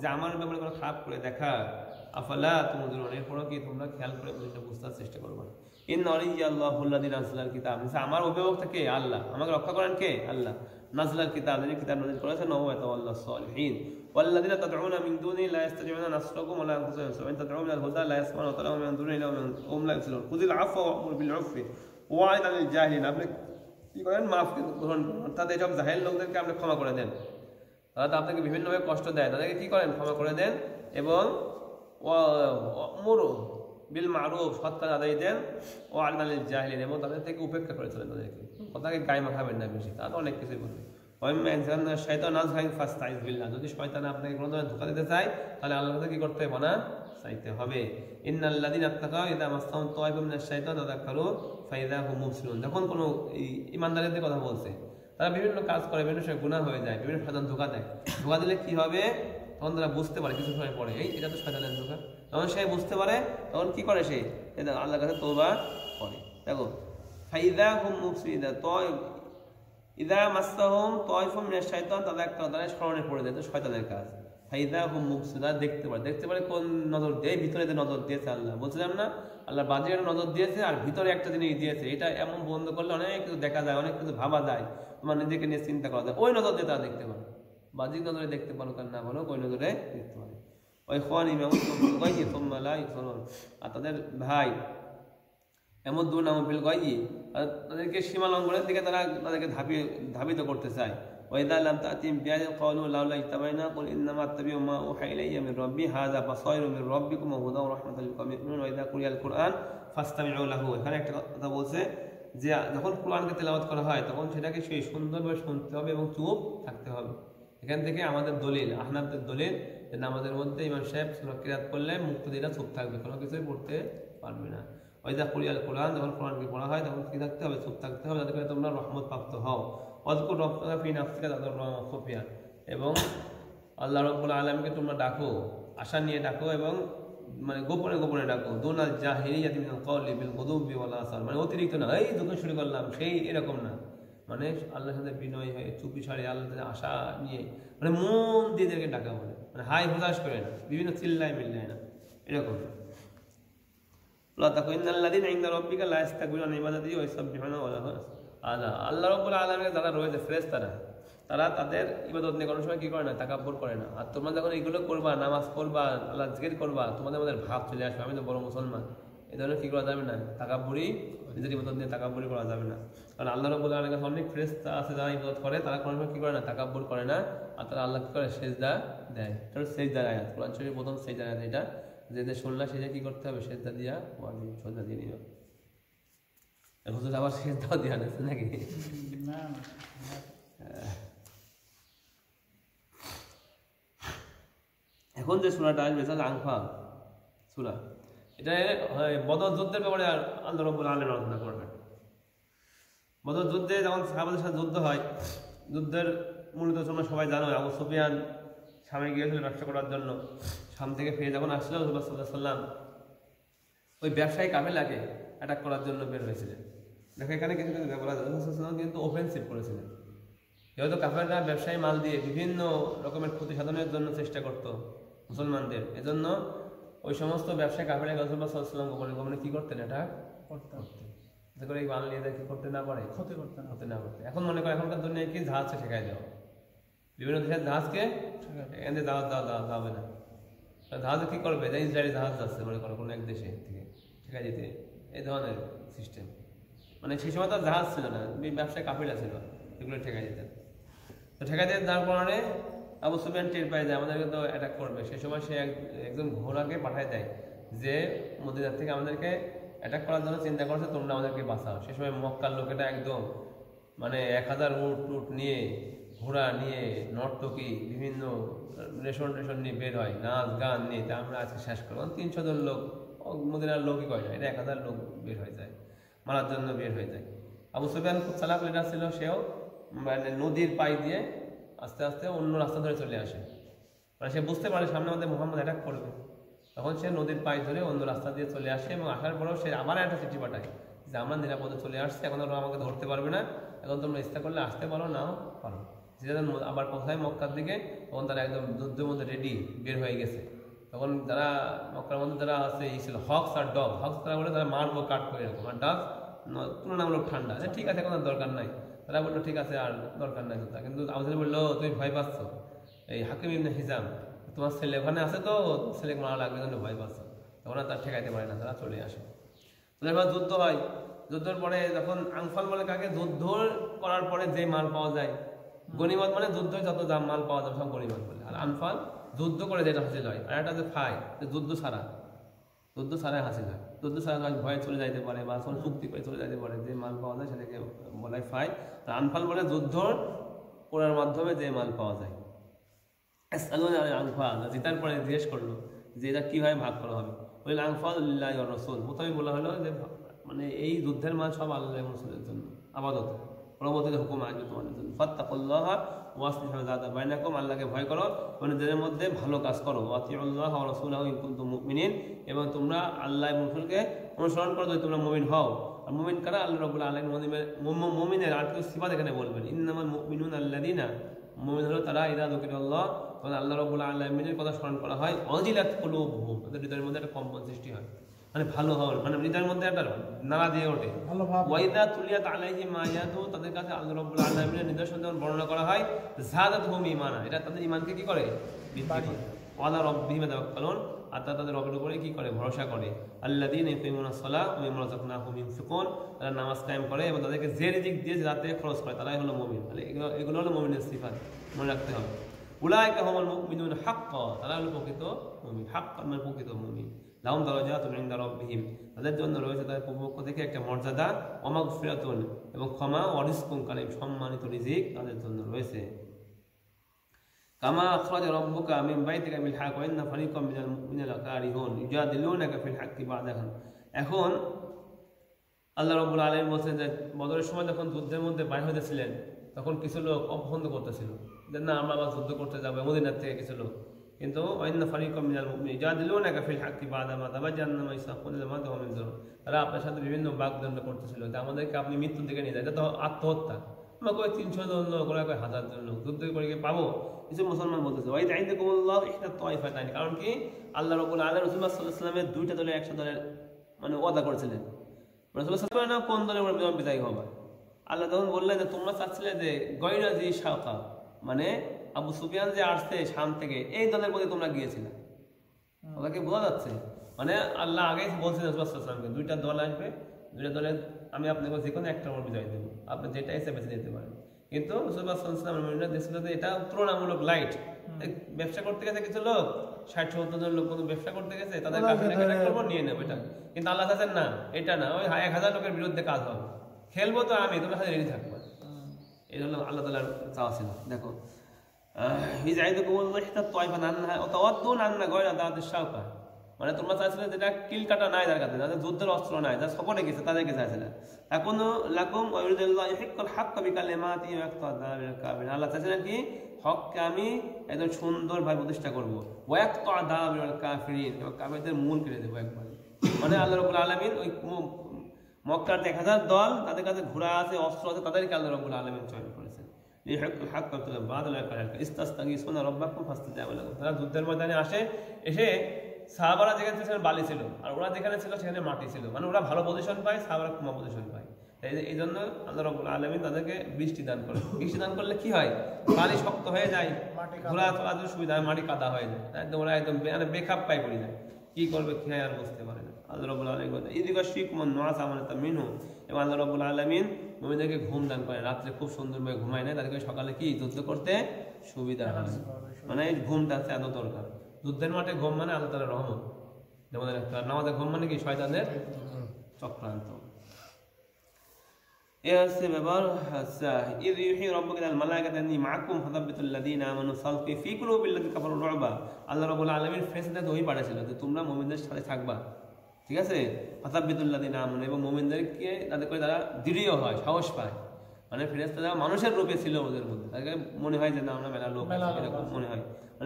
যে আমার ব্যাপারে কোনো খারাপ করে দেখা। আফালা তুনজিরুন, এরপরও কি তোমরা খেয়াল করে জিনিসটা বুঝতে চেষ্টা করবে না? ইন্না ওয়ালিয়াল্লাহু আল্লাযী নাযালাল কিতাব, আমার অভিভাবকটা কে? আল্লাহ, আমাকে রক্ষা করেন কে? আল্লাহ। নাযালাল কিতাব, যিনি কিতাব নাযিল করেছেন, ওয়া তাওয়াল্লাস সালিহিন। ওয়াল্লাযীনা তাদউনা মিন দুনিহি লা ইস্তাতিউনা নাসরাকুম ওয়া লা আনফুসাহুম ইয়ানসুরুন, ওয়া তাদউনা ইলাল হুদা লা ইয়াসমাউনা ওয়া তাদউনা মিন দুনিহি লা হুম লা ইয়াবসিরুন। খুযিল আফওয়া ওয়া'মুর বিল উরফি ওয়া'রিদ আনিল জাহিলিন, আপনি কি করেন? মাফ গ্রহণ করুন, অর্থাৎ এইসব জাহেল লোকদেরকে আপনি ক্ষমা করে দেন, তারা তো আপনাকে বিভিন্নভাবে কষ্ট দেয়, তাদেরকে কি করেন? ক্ষমা করে দেন। এবং ওয়া'মুর বিল মারুফ, সৎ কাজ আদায় দেন, ওয়া'রিদ আনিল জাহিলিন, এবং তাদের থেকে উপেক্ষা করে চলেন, তাদেরকে কথাকে গায়ে মাখাবেন না বেশি, তারা তো অনেক কিছুই বলবে। যদি শয়তান আপনাকে কোনো ধরনের ধোঁকা দিতে চায় তাহলে আল্লাহর কাছে কি করতে হবে? না চাইতে হবে। ইন্নাল্লাযীনা ইত্তাকাউ ইযা মাসসাহুম তায়িফুম মিনাশ শাইতানি তাযাক্কারু ফাইযা হুম মুবসিরুন, যখন কোনো ঈমানদারদের কথা বলছে, তারা বিভিন্ন কাজ করে, বিভিন্ন সময় গুনাহ হয়ে যায়, বিভিন্ন শয়তান ধোঁকা দেয়, ধোঁকা দিলে কি হবে? তখন তারা বুঝতে পারে কিছু সময় পরে, এটা তো শয়তানের ধোঁকা, তখন সে বুঝতে পারে, তখন কি করে? সে আল্লাহর কাছে তওবা করে। দেখো, ফাইযা হুম মুবসিরুন, ইদা মাসসাহুম তায়ফুম মিনাশ শাইতান, তাদের স্মরণে পড়ে যায়, তো শয়তানের কাজ। ফাইদা হুম মুবসিরা, দেখতে পারে কোন নজর দিয়ে, ভিতরে যে নজর দিয়েছে আল্লাহ, বলছিলাম না আল্লাহ বাহ্যিক একটা নজর দিয়েছে আর ভিতরে একটা জিনিস দিয়েছে, এটা এমন বন্ধ করলে অনেক কিছু দেখা যায়, অনেক কিছু ভাবা যায়, তোমার নিজেকে নিয়ে চিন্তা করা যায়, ওই নজর দিয়ে তারা দেখতে পারে। বাহ্যিক নজরে দেখতে পারো আর না পারো, ওই নজরে দেখতে পারে। ওই খোয়ান আর তাদের ভাই এমন দূর নাম ফিল গয়ি, তাদেরকে সীমা লঙ্ঘনের দিকে তাদেরকে ধাবিত করতে চায়। وإذا لم تأتهم بآية قالوا لولا اجتبينا قل إنما أتبع ما أوحي إلي من ربي هذا بصائر من ربكم وهدى ورحمة لقوم يؤمنون وإذا قرئ القرآن فاستمعوا له। এখানে একটা কথা বলছে যে যখন কোরআনকে তেলাওয়াত করা হয় তখন সেটাকে সেই সুন্দরভাবে শুনতে হবে এবং চুপ থাকতে হবে। এখান থেকে আমাদের দলিল, আহনাফদের দলিল, যে নামাজের মধ্যে ইমাম সাহেব সূরা কিরাত করলে মুক্তদিরা চুপ থাকবে, কোনো কিছুই পড়তে পারবে না। ওয়াইদা কুরিয়াল কোরআন, যখন কোরআনকে পড়া হয় তখন কি থাকতে হবে? চুপ থাকতে হবে, যাতে করে তোমরা রহমত প্রাপ্ত হও। ওয়াজকুর রব্বাকা ফি নাফসিকা তাদাররুআন ওয়া খুফিয়া, এবং আল্লাহ রাব্বুল আলামিনকে তোমরা ডাকো, আশা নিয়ে ডাকো এবং মানে গোপনে গোপনে ডাকো। দুনাল জাহিলিয়াতি মিনাল কওলি বিল গুদুবি ওয়াল আসাল, মানে অতিরিক্ত না, এই যখন শুরু করলাম সেই এরকম না, মানে আল্লাহর সাথে বিনয় হয়ে চুপি সারে আল্লাহর সাথে আশা নিয়ে, মানে মন দিয়ে এদেরকে ডাকা বলে, মানে হাই হুতাশ করে না, বিভিন্ন চিল্লায় মিল্লায় না, এরকম। আল্লাহ রাব্বুল আলামিনের যারা রয়েছে ফেরেশতারা, তারা তাদের ইবাদত নিয়ে কোনো সময় কি করে না? তাকাব্বুর করে না। আর তোমরা যখন এগুলো করবা, নামাজ পড়বা, আল্লাহ জিকির করবা, তোমাদের মধ্যে ভাব চলে আসবে আমি তো বড় মুসলমান, এই ধরনের কি করা যাবে না? তাকাব্বুরি, নিজের ইবাদত নিয়ে তাকাব্বুরি করা যাবে না। কারণ আল্লাহ রাব্বুল আলামিনের কাছে অনেক ফেরেশতা আছে যারা ইবাদত করে, তারা কোনো সময় কি করে না? তাকাব্বুর করে না, আর তারা আল্লাহ কি করে? সেজদা দেয়। এটা সেজদার আয়াত, কোরআন শরীফের প্রথম সেজদার আয়াত এটা, যে শুনলা সেটা কি করতে হবে? সেজদা দিয়া সেজদা দিয়ে নিও। হুজুর আবার সেজদাও দিয়া নিচ্ছে নাকি? এখন যে সূরাটা আসবে সেটা আনফাল সূরা, এটা বদর যুদ্ধের ব্যাপারে আল্লাহ রাব্বুল আলামিন আলোচনা করবেন। বদর যুদ্ধে যখন সাহাবাদের সাথে যুদ্ধ হয়, যুদ্ধের মূলত তোমরা সবাই জানো, আবু সুফিয়ান শামে গিয়েছিল ব্যবসা করার জন্য। শাম থেকে ফিরে যখন আসছিল রাসূলুল্লাহ সাল্লাল্লাহু আলাইহি ওয়াসাল্লাম ওই ব্যবসায়ী কাফেলাকে অ্যাটাক করার জন্য বের হয়েছিলেন। দেখো এখানে কিছু কিছু ব্যাপার আছে, রাসূলুল্লাহ সাল্লাল্লাহু আলাইহি ওয়াসাল্লাম কিন্তু অফেন্সিভ করেছিলেন। যেহেতু কাফেররা ব্যবসায়ী মাল দিয়ে বিভিন্ন রকমের ক্ষতি সাধনের জন্য চেষ্টা করতো মুসলমানদের, এজন্য ওই সমস্ত ব্যবসায়ী কাফেররা রাসূলুল্লাহ সাল্লাল্লাহু আলাইহি ওয়াসাল্লাম গোপনে কি করতেন? অ্যাটাক করতেন, যাতে করে এই মাল নিয়ে কি করতে না পারে, ক্ষতি করতে না পারে। এখন মনে করো এখনকার দুনিয়ায় কি জাহাজকে ঠেকাই দেওয়া, বিভিন্ন দেশের জাহাজকে এখানে জাহাজ যাবে না, জাহাজে কি করবে? যে ইসরায়েলি জাহাজ যাচ্ছে মনে করো কোনো এক দেশে থেকে ঠেকাই দিতে, এই ধরনের সিস্টেম। মানে সেই সময় তার জাহাজ ছিল না, ব্যবসায় কাফেলা ছিল, এগুলো ঠেকাই দিতেন। তো ঠেকাই দিয়ে যার কারণে আবু সুফিয়ান টের পায় যে আমাদেরকে তো অ্যাটাক করবে। সেই সময় সে একজন ঘোড়াকে পাঠায় দেয় যে মদিনা থেকে আমাদেরকে অ্যাটাক করার জন্য চিন্তা করছে, তোমরা আমাদেরকে বাঁচাও। সে সময় মক্কার লোকেরা একদম মানে 1000 উট নিয়ে, ঘোড়া নিয়ে, নর্তকী, বিভিন্ন রেশন নিয়ে বের হয়, নাচ গান নিয়ে, তা আমরা আজকে শেষ করবো। 300 জন লোক, মদিনার লোকই কয় না, এটা 1000 লোক বের হয়ে যায়, মারার জন্য বের হয়ে যায়। আবু সুফিয়ান খুব চালাক লিডার ছিল, সেও মানে নদীর পাই দিয়ে আস্তে আস্তে অন্য রাস্তা ধরে চলে আসে। মানে সে বুঝতে পারে সামনে আমাদের মুহাম্মদ অ্যাটাক করবে, তখন সে নদীর পাই ধরে অন্য রাস্তা দিয়ে চলে আসে, এবং আসার পরেও সে আবার একটা চিঠি পাঠায় যে আমরা নিরাপদে চলে আসছি, এখন ওরা আমাকে ধরতে পারবে না, এখন তোমরা ইচ্ছা করলে আসতে পারো, নাও পারো। যেটা আবার পৌঁছায় মক্কার দিকে, তখন তারা একদম যুদ্ধের মধ্যে রেডি, বের হয়ে গেছে। তখন যারা মক্কার মধ্যে যারা আছে এই ছিল হক্স আর ডগ, হক্স তারা বলে তারা মারবো কাটবো এরকম, আর ডগ তুলনামূলক ঠান্ডা, ঠিক আছে এখন দরকার নাই। তারা বললো ঠিক আছে আর দরকার নাই জুতা। কিন্তু আবু জাহেল বললো তুমি ভয় পাচ্ছ, এই হাকিম ইবনে হিজাম তোমার ছেলে ওখানে আছে, তো ছেলেকে মারা লাগবে জন্য ভয় পাচ্ছ। তখন আর তার ঠেকাইতে পারে না, তারা চলে আসে। এবার যুদ্ধ হয়, যুদ্ধের পরে যখন আনফাল বলে কাকে, যুদ্ধ করার পরে যে মাল পাওয়া যায়, গনিমত মানে যুদ্ধে যত দাম মাল পাওয়া যাবে সব গনিমত বলে। আর আনফাল যুদ্ধ করে যেটা হাসিল হয়, আর একটা যে ফাই, যুদ্ধ ছাড়াই হাসিল হয়। যুদ্ধ ছাড়া ভয়ে চলে যাইতে পারে বা কোনো চুক্তি করে চলে যাইতে পারে, যে মাল পাওয়া যায় সেটাকে বলা হয় ফাই। আর আনফাল বলে যুদ্ধ করার মাধ্যমে যে মাল পাওয়া যায়। আনফাল জিতার পরে জিজ্ঞেস করলো যে এটা কিভাবে ভাগ করা হবে, ওই আনফাল লিল্লাহি ওয়া রাসূল। প্রথমে বলা হলো যে মানে এই যুদ্ধের মাল সব আল্লাহ এবং রাসূলের জন্য আবাদত, পরবর্তীতে হুকুম আসবে তোমাদের জন্য। ফাত্তাকুল্লাহা ওয়াসলিহু যাতা বাইনাকুম, আল্লাহকে ভয় করো, মানে নিজেদের মধ্যে ভালো কাজ করো। ওয়াতিউল্লাহ ওয়া রাসূলাহু ইন কুনতুম মুমিনিন, এবং তোমরা আল্লাহ এবং রাসূলকে অনুসরণ করো যদি তোমরা মুমিন হও। আর মুমিন কারা? আল্লাহ রাব্বুল আলামিন মুমিনের আর কিছু সিফাত এখানে বলবেন। ইন্নামাল মুমিনুনা আল্লাযিনা, মুমিন হলো তারা ইযা যুকিরাল্লাহ, তখন আল্লাহ রাব্বুল আলামিনের কথা স্মরণ করা হয়, ওয়াজিলাত কুলুবুহুম, তাদের হৃদয়ের মধ্যে একটা কম্পন সৃষ্টি হয়, মানে ভালো হওয়ার, মানে হৃদয়ের মধ্যে একটা নাড়া দিয়ে ওঠে। ওয়াইদা তুলিয়াত আলাইহিম আয়াতু, তাদের কাছে আল্লাহ রাব্বুল আলামিনের নিদর্শন যখন বর্ণনা করা হয়, যাদাতহুম ঈমানা, এটা তাদের ঈমানকে কি করে? বৃদ্ধি করে। ওয়ালা রাব্বিহিম ইয়াতাওয়াক্কালুন, আর তাদের রবের উপরে কি করে? ভরসা করে। আল্লাযীনা ইউকিমুনাস সালাহ ওয়া মিম্মা রাযাকনাহুম ইউনফিকুন, তারা নামাজ কায়েম করে এবং তাদেরকে যে রিজিক দিয়ে রাতে খরচ করে, তারাই হলো মুমিন। তাহলে এগুলো হলো মুমিনের সিফাত, মনে রাখতে হবে। উলাইকা হুমুল মুমিনুন হাক্কান, তারা হলো প্রকৃত মুমিন। হাক্কান মানে প্রকৃত মুমিন। লাহুম দারাজাতুন ইনদা রাব্বিহিম, তাদের জন্য রয়েছে তাদের পক্ষ থেকে একটা মর্যাদা, ওয়া মাগফিরাতুন, এবং ক্ষমা, ওয়া রিজকুন কারীম, সম্মানিত রিজিক তাদের জন্য রয়েছে। কামা আখরাজা রাব্বুকা মিন বাইতিকা বিল হক ওয়া ইন্না ফারিকাম মিনাল মুমিনিনা লাকারিহুন ইউজাদিলুনাকা ফিল হাক্কি বা'দা। এখন আল্লাহ রাব্বুল আলামিন বলেন যে বদরের সময় যখন যুদ্ধের মধ্যে বাইর হতেছিলেন, তখন কিছু লোক অপছন্দ করতেছিল যে না, আমরা আবার যুদ্ধ করতে যাবো, মদিনার থেকে কিছু লোক। কিন্তু ওয়া ইন্না ফারিকাম মিনাল মুমিনিনা ইউজাদিলুনাকা ফিল হাক্কি বা'দা মা তাবায়্যানা মা ইয়াসফুনা মা তাহুম মিনজুর, তারা আপনার সাথে বিভিন্ন বাগদণ্ড করতেছিল যে আমাদেরকে আপনি মৃত্যুর দিকে নিয়ে যায়, এটা তো আত্মহত্যা। আমরা কই 300 জন লোক, ওরা কই 1000 জন লোক, যুদ্ধ করে পাবো? কিছু মুসলমান বলতেছে ওয়াইদ আইনকুমুল্লাহ ইহদা তাইফাতাইন, কারণ কি আল্লাহ রাব্বুল আলামিন রাসূলুল্লাহ সাল্লাল্লাহু আলাইহি ওয়াসাল্লামের দুইটা দলের একশো দলের মানে ওয়াদা করেছিলেন। রাসূলুল্লাহ সাল্লাল্লাহু আলাইহি ওয়াসাল্লাম কোন দলের উপর বিজয়ী হবে? আল্লাহ তখন বললেন যে তোমরা চাচ্ছিলে যে গয়রাজি শাকা, মানে আবু সুফিয়ান যে আসছে শাম থেকে, এই দলের প্রতি তোমরা গিয়েছিলে। ওটাকে বোঝা যাচ্ছে, মানে আল্লাহ আগেই বলছেন রাসূলুল্লাহ সাল্লাল্লাহু আলাইহি ওয়াসাল্লামকে দুইটা দল আসবে, দুইটা দলের আমি আপনাকে যে কোনো একটা উপর বিজয় দেবো, আপনি যেটা এসে বেছে নিতে পারেন। কিন্তু রাসূলুল্লাহ সাল্লাল্লাহু আলাইহি ওয়াসাল্লাম দেখছিল যে এটা তুলনামূলক লাইট। ব্যবসা করতে গেছে কিছু লোক, 60-70 জন লোক কোনো ব্যবসা করতে গেছে, তাদের কাছে করবো, নিয়ে নেবো এটা। কিন্তু আল্লাহ চাচ্ছেন না, এটা না, ওই 1000 লোকের বিরুদ্ধে কাজ হবে, খেলবো তো আমি, তোমার সাথে রেডি থাকবো। এই জন্য আল্লাহ তাআলার চাওয়া ছিল। দেখো মানে তোমরা চাইছিলে যেটা কিল কাটা নাই, যার কাছে যাদের যুদ্ধের অস্ত্র নাই, যারা সফরে গেছে, তাদেরকে চাইছিলে। এখনো লাকুম ওয়াইরুদুল্লাহ ইহিক্কুল হাক্কা বিকালিমাতি ওয়া ইয়াকতাদা বিল কাফিরিন, আল্লাহ চাইছিলেন কি হককে আমি একদম সুন্দরভাবে প্রতিষ্ঠা করবো, ওয়া ইয়াকতাদা বিল কাফিরিন, এবং কাফিরদের মূল কেটে দেবো একবার। মানে আল্লাহ রাব্বুল আলামিন ওই মক্কার 1000 দল, তাদের কাছে ঘোড়া আছে, অস্ত্র আছে, তাদেরকে আল্লাহ রাব্বুল আলামিন চয়ন করেছেন। তারা যুদ্ধের ময়দানে আসে, এসে সাহাবারা যেখানে ছিল বালি ছিল, আর ওরা যেখানে ছিল সেখানে মাটি ছিল, মানে ওরা ভালো পজিশন পায়, সাহাবারা কম পজিশন পায়। এই জন্য আল্লাহ রাব্বুল আলামিন তাদেরকে বৃষ্টি দান করে। বৃষ্টি দান করলে কি হয়? বালি শক্ত হয়ে যায়, ঘোড়া চলাচল সুবিধা হয়, মাটি কাদা হয়ে যায়, একদম ওরা একদম বেখাপ পায় পড়ে যায়, কি করবে কি হয় আর বুঝতে পারে না। আল্লাহ রাব্বুল আলামিন এবং আল্লাহ রাব্বুল আলামিন মুমিনদেরকে ঘুম দান করে, রাত্রে খুব সুন্দরভাবে ঘুমায় নেয়, তাদেরকে সকালে কি যুদ্ধ করতে সুবিধা হয়। মানে এই ঘুমটা আছে এত দরকার। যুদ্ধের মাঠে ঘুম মানে আল্লাহ তাআলার রহমত, যেমন নামাজে ঘুম মানে কি শয়তানের চক্রান্ত। এ হচ্ছে ব্যাপার। আচ্ছা, ইয ইউহি রাব্বুকা আল মালাইকাতা আন্নী মাআকুম ফাসাব্বিতুল লাযীনা আমানু সালকি ফী কুলুবিল লাযীনা কাফারু রুবা, আল্লাহ রাব্বুল আলামিন ফেরেশতাদের ওহী পাঠিয়েছিল যে তোমরা মুমিনদের সাথে থাকবা, ঠিক আছে? ফাসাব্বিতুল লাযীনা আমানু, এবং মুমিনদেরকে তাদের করে তারা দৃঢ় হয়, সাহস পায়। মানে ফেরেশতারা মানুষের রূপে ছিল ওদের মধ্যে, তাদেরকে মনে হয় যে না আমরা মেলা লোক, এরকম মনে হয়,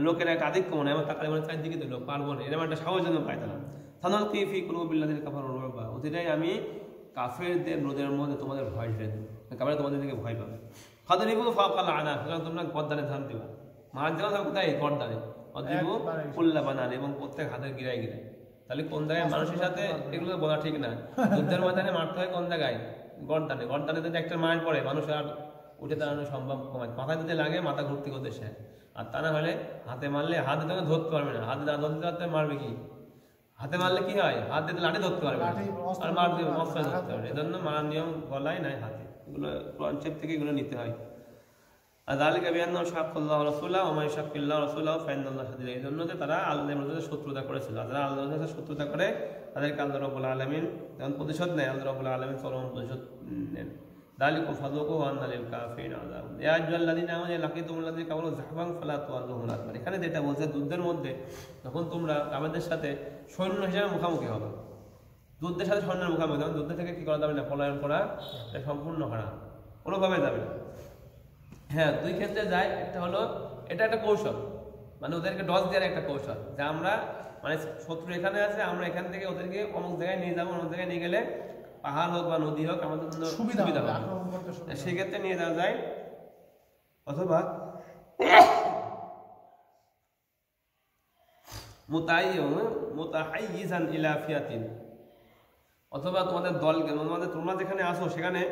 লোকের একটা আধিক্য মনে হয়, আমার তাকালে মনে চারদিকে তো লোক, পারবো না, এরকম একটা সাহস যেন পায় তারা। সালকি ফী কুলুবিল লাযীনা কাফারু রুবা, অতিটাই আমি কাফেরদের রোদের মধ্যে তোমাদের ভয় ঢেলে দেবো, কাফেররা তোমাদের দিকে ভয় পাবে। ফাদরিবু ফাওকাল আনাক, তোমরা গর্দানে ধান দিবা, মার দেওয়া থাকবে কোথায়? গর্দানে। অদ্রিবু কুল্লা বানান, এবং প্রত্যেক হাতের গিরায় গিরায়। তাহলে কোন জায়গায় মানুষের সাথে এগুলো বলা ঠিক না। যুদ্ধের ময়দানে মারতে হয় কোন জায়গায়? গর্দানে। গর্দানে যদি একটা মায়ের পরে মানুষ আর উঠে দাঁড়ানো সম্ভব কমায়, মাথায় যদি লাগে মাথা ঘুরতে করতে শেষ। আর তা না হলে হাতে মারলে হাতে তোকে ধরতে পারবে না, হাতে ধরতে ধরতে মারবে কি? হাতে মারলে কি হয়? হাত দিয়ে লাঠি ধরতে পারবে আর মার দিয়ে মশলা ধরতে পারবে। এজন্য মারার নিয়ম গলায় নাই হাতে, এগুলো কনসেপ্ট থেকে এগুলো নিতে হয়। আর যালিকা বিআন্নাহু শাক্কাল্লাহু রাসূলাহু ওয়া মান ইয়াশাক্কিল্লাহু রাসূলাহু ফাইন্নাল্লাহা শাদীদুল ইকাব, এই জন্য যে তারা আল্লাহর সাথে শত্রুতা করেছিল, যারা আল্লাহর সাথে শত্রুতা করে তাদেরকে আল্লাহ রাব্বুল আলামিন যখন প্রতিশোধ নেয়, আল্লাহ রাব্বুল আলামিন চরম প্রতিশোধ নেন। যালিকা ফাযুকু ওয়া আন্না লিল কাফিরিনা আযাব। ইয়া আইয়ুহাল্লাযীনা আমানু লাকিতুমুল্লাযীনা কাফারু যাহফান ফালা তুওয়াল্লুহুম আদবার। এখানে যেটা বলছে যুদ্ধের মধ্যে যখন তোমরা আমাদের সাথে সৈন্য হিসেবে মুখোমুখি হবে, যুদ্ধের সাথে সৈন্যের মুখোমুখি, তখন যুদ্ধ থেকে কি করা যাবে না? পলায়ন করা এটা সম্পূর্ণ হারাম, কোনোভাবে যাবে না। হ্যাঁ, দুই ক্ষেত্রে যায়। একটা হলো এটা একটা কৌশল, মানে ওদেরকে ডজ দেওয়ার একটা কৌশল, যে আমরা মানে শত্রু এখানে আছে, আমরা এখান থেকে ওদেরকে অমুক জায়গায় নিয়ে যাবো, অমুক জায়গায় নিয়ে গেলে পাহাড় হোক বা নদী হোক আমাদের জন্য সুবিধা হবে, সেক্ষেত্রে নিয়ে যাওয়া যায়। অথবা মুতাহাইয়িজান ইলা ফিয়াতিন, অথবা তোমাদের দলকে তোমরা যেখানে আসো সেখানে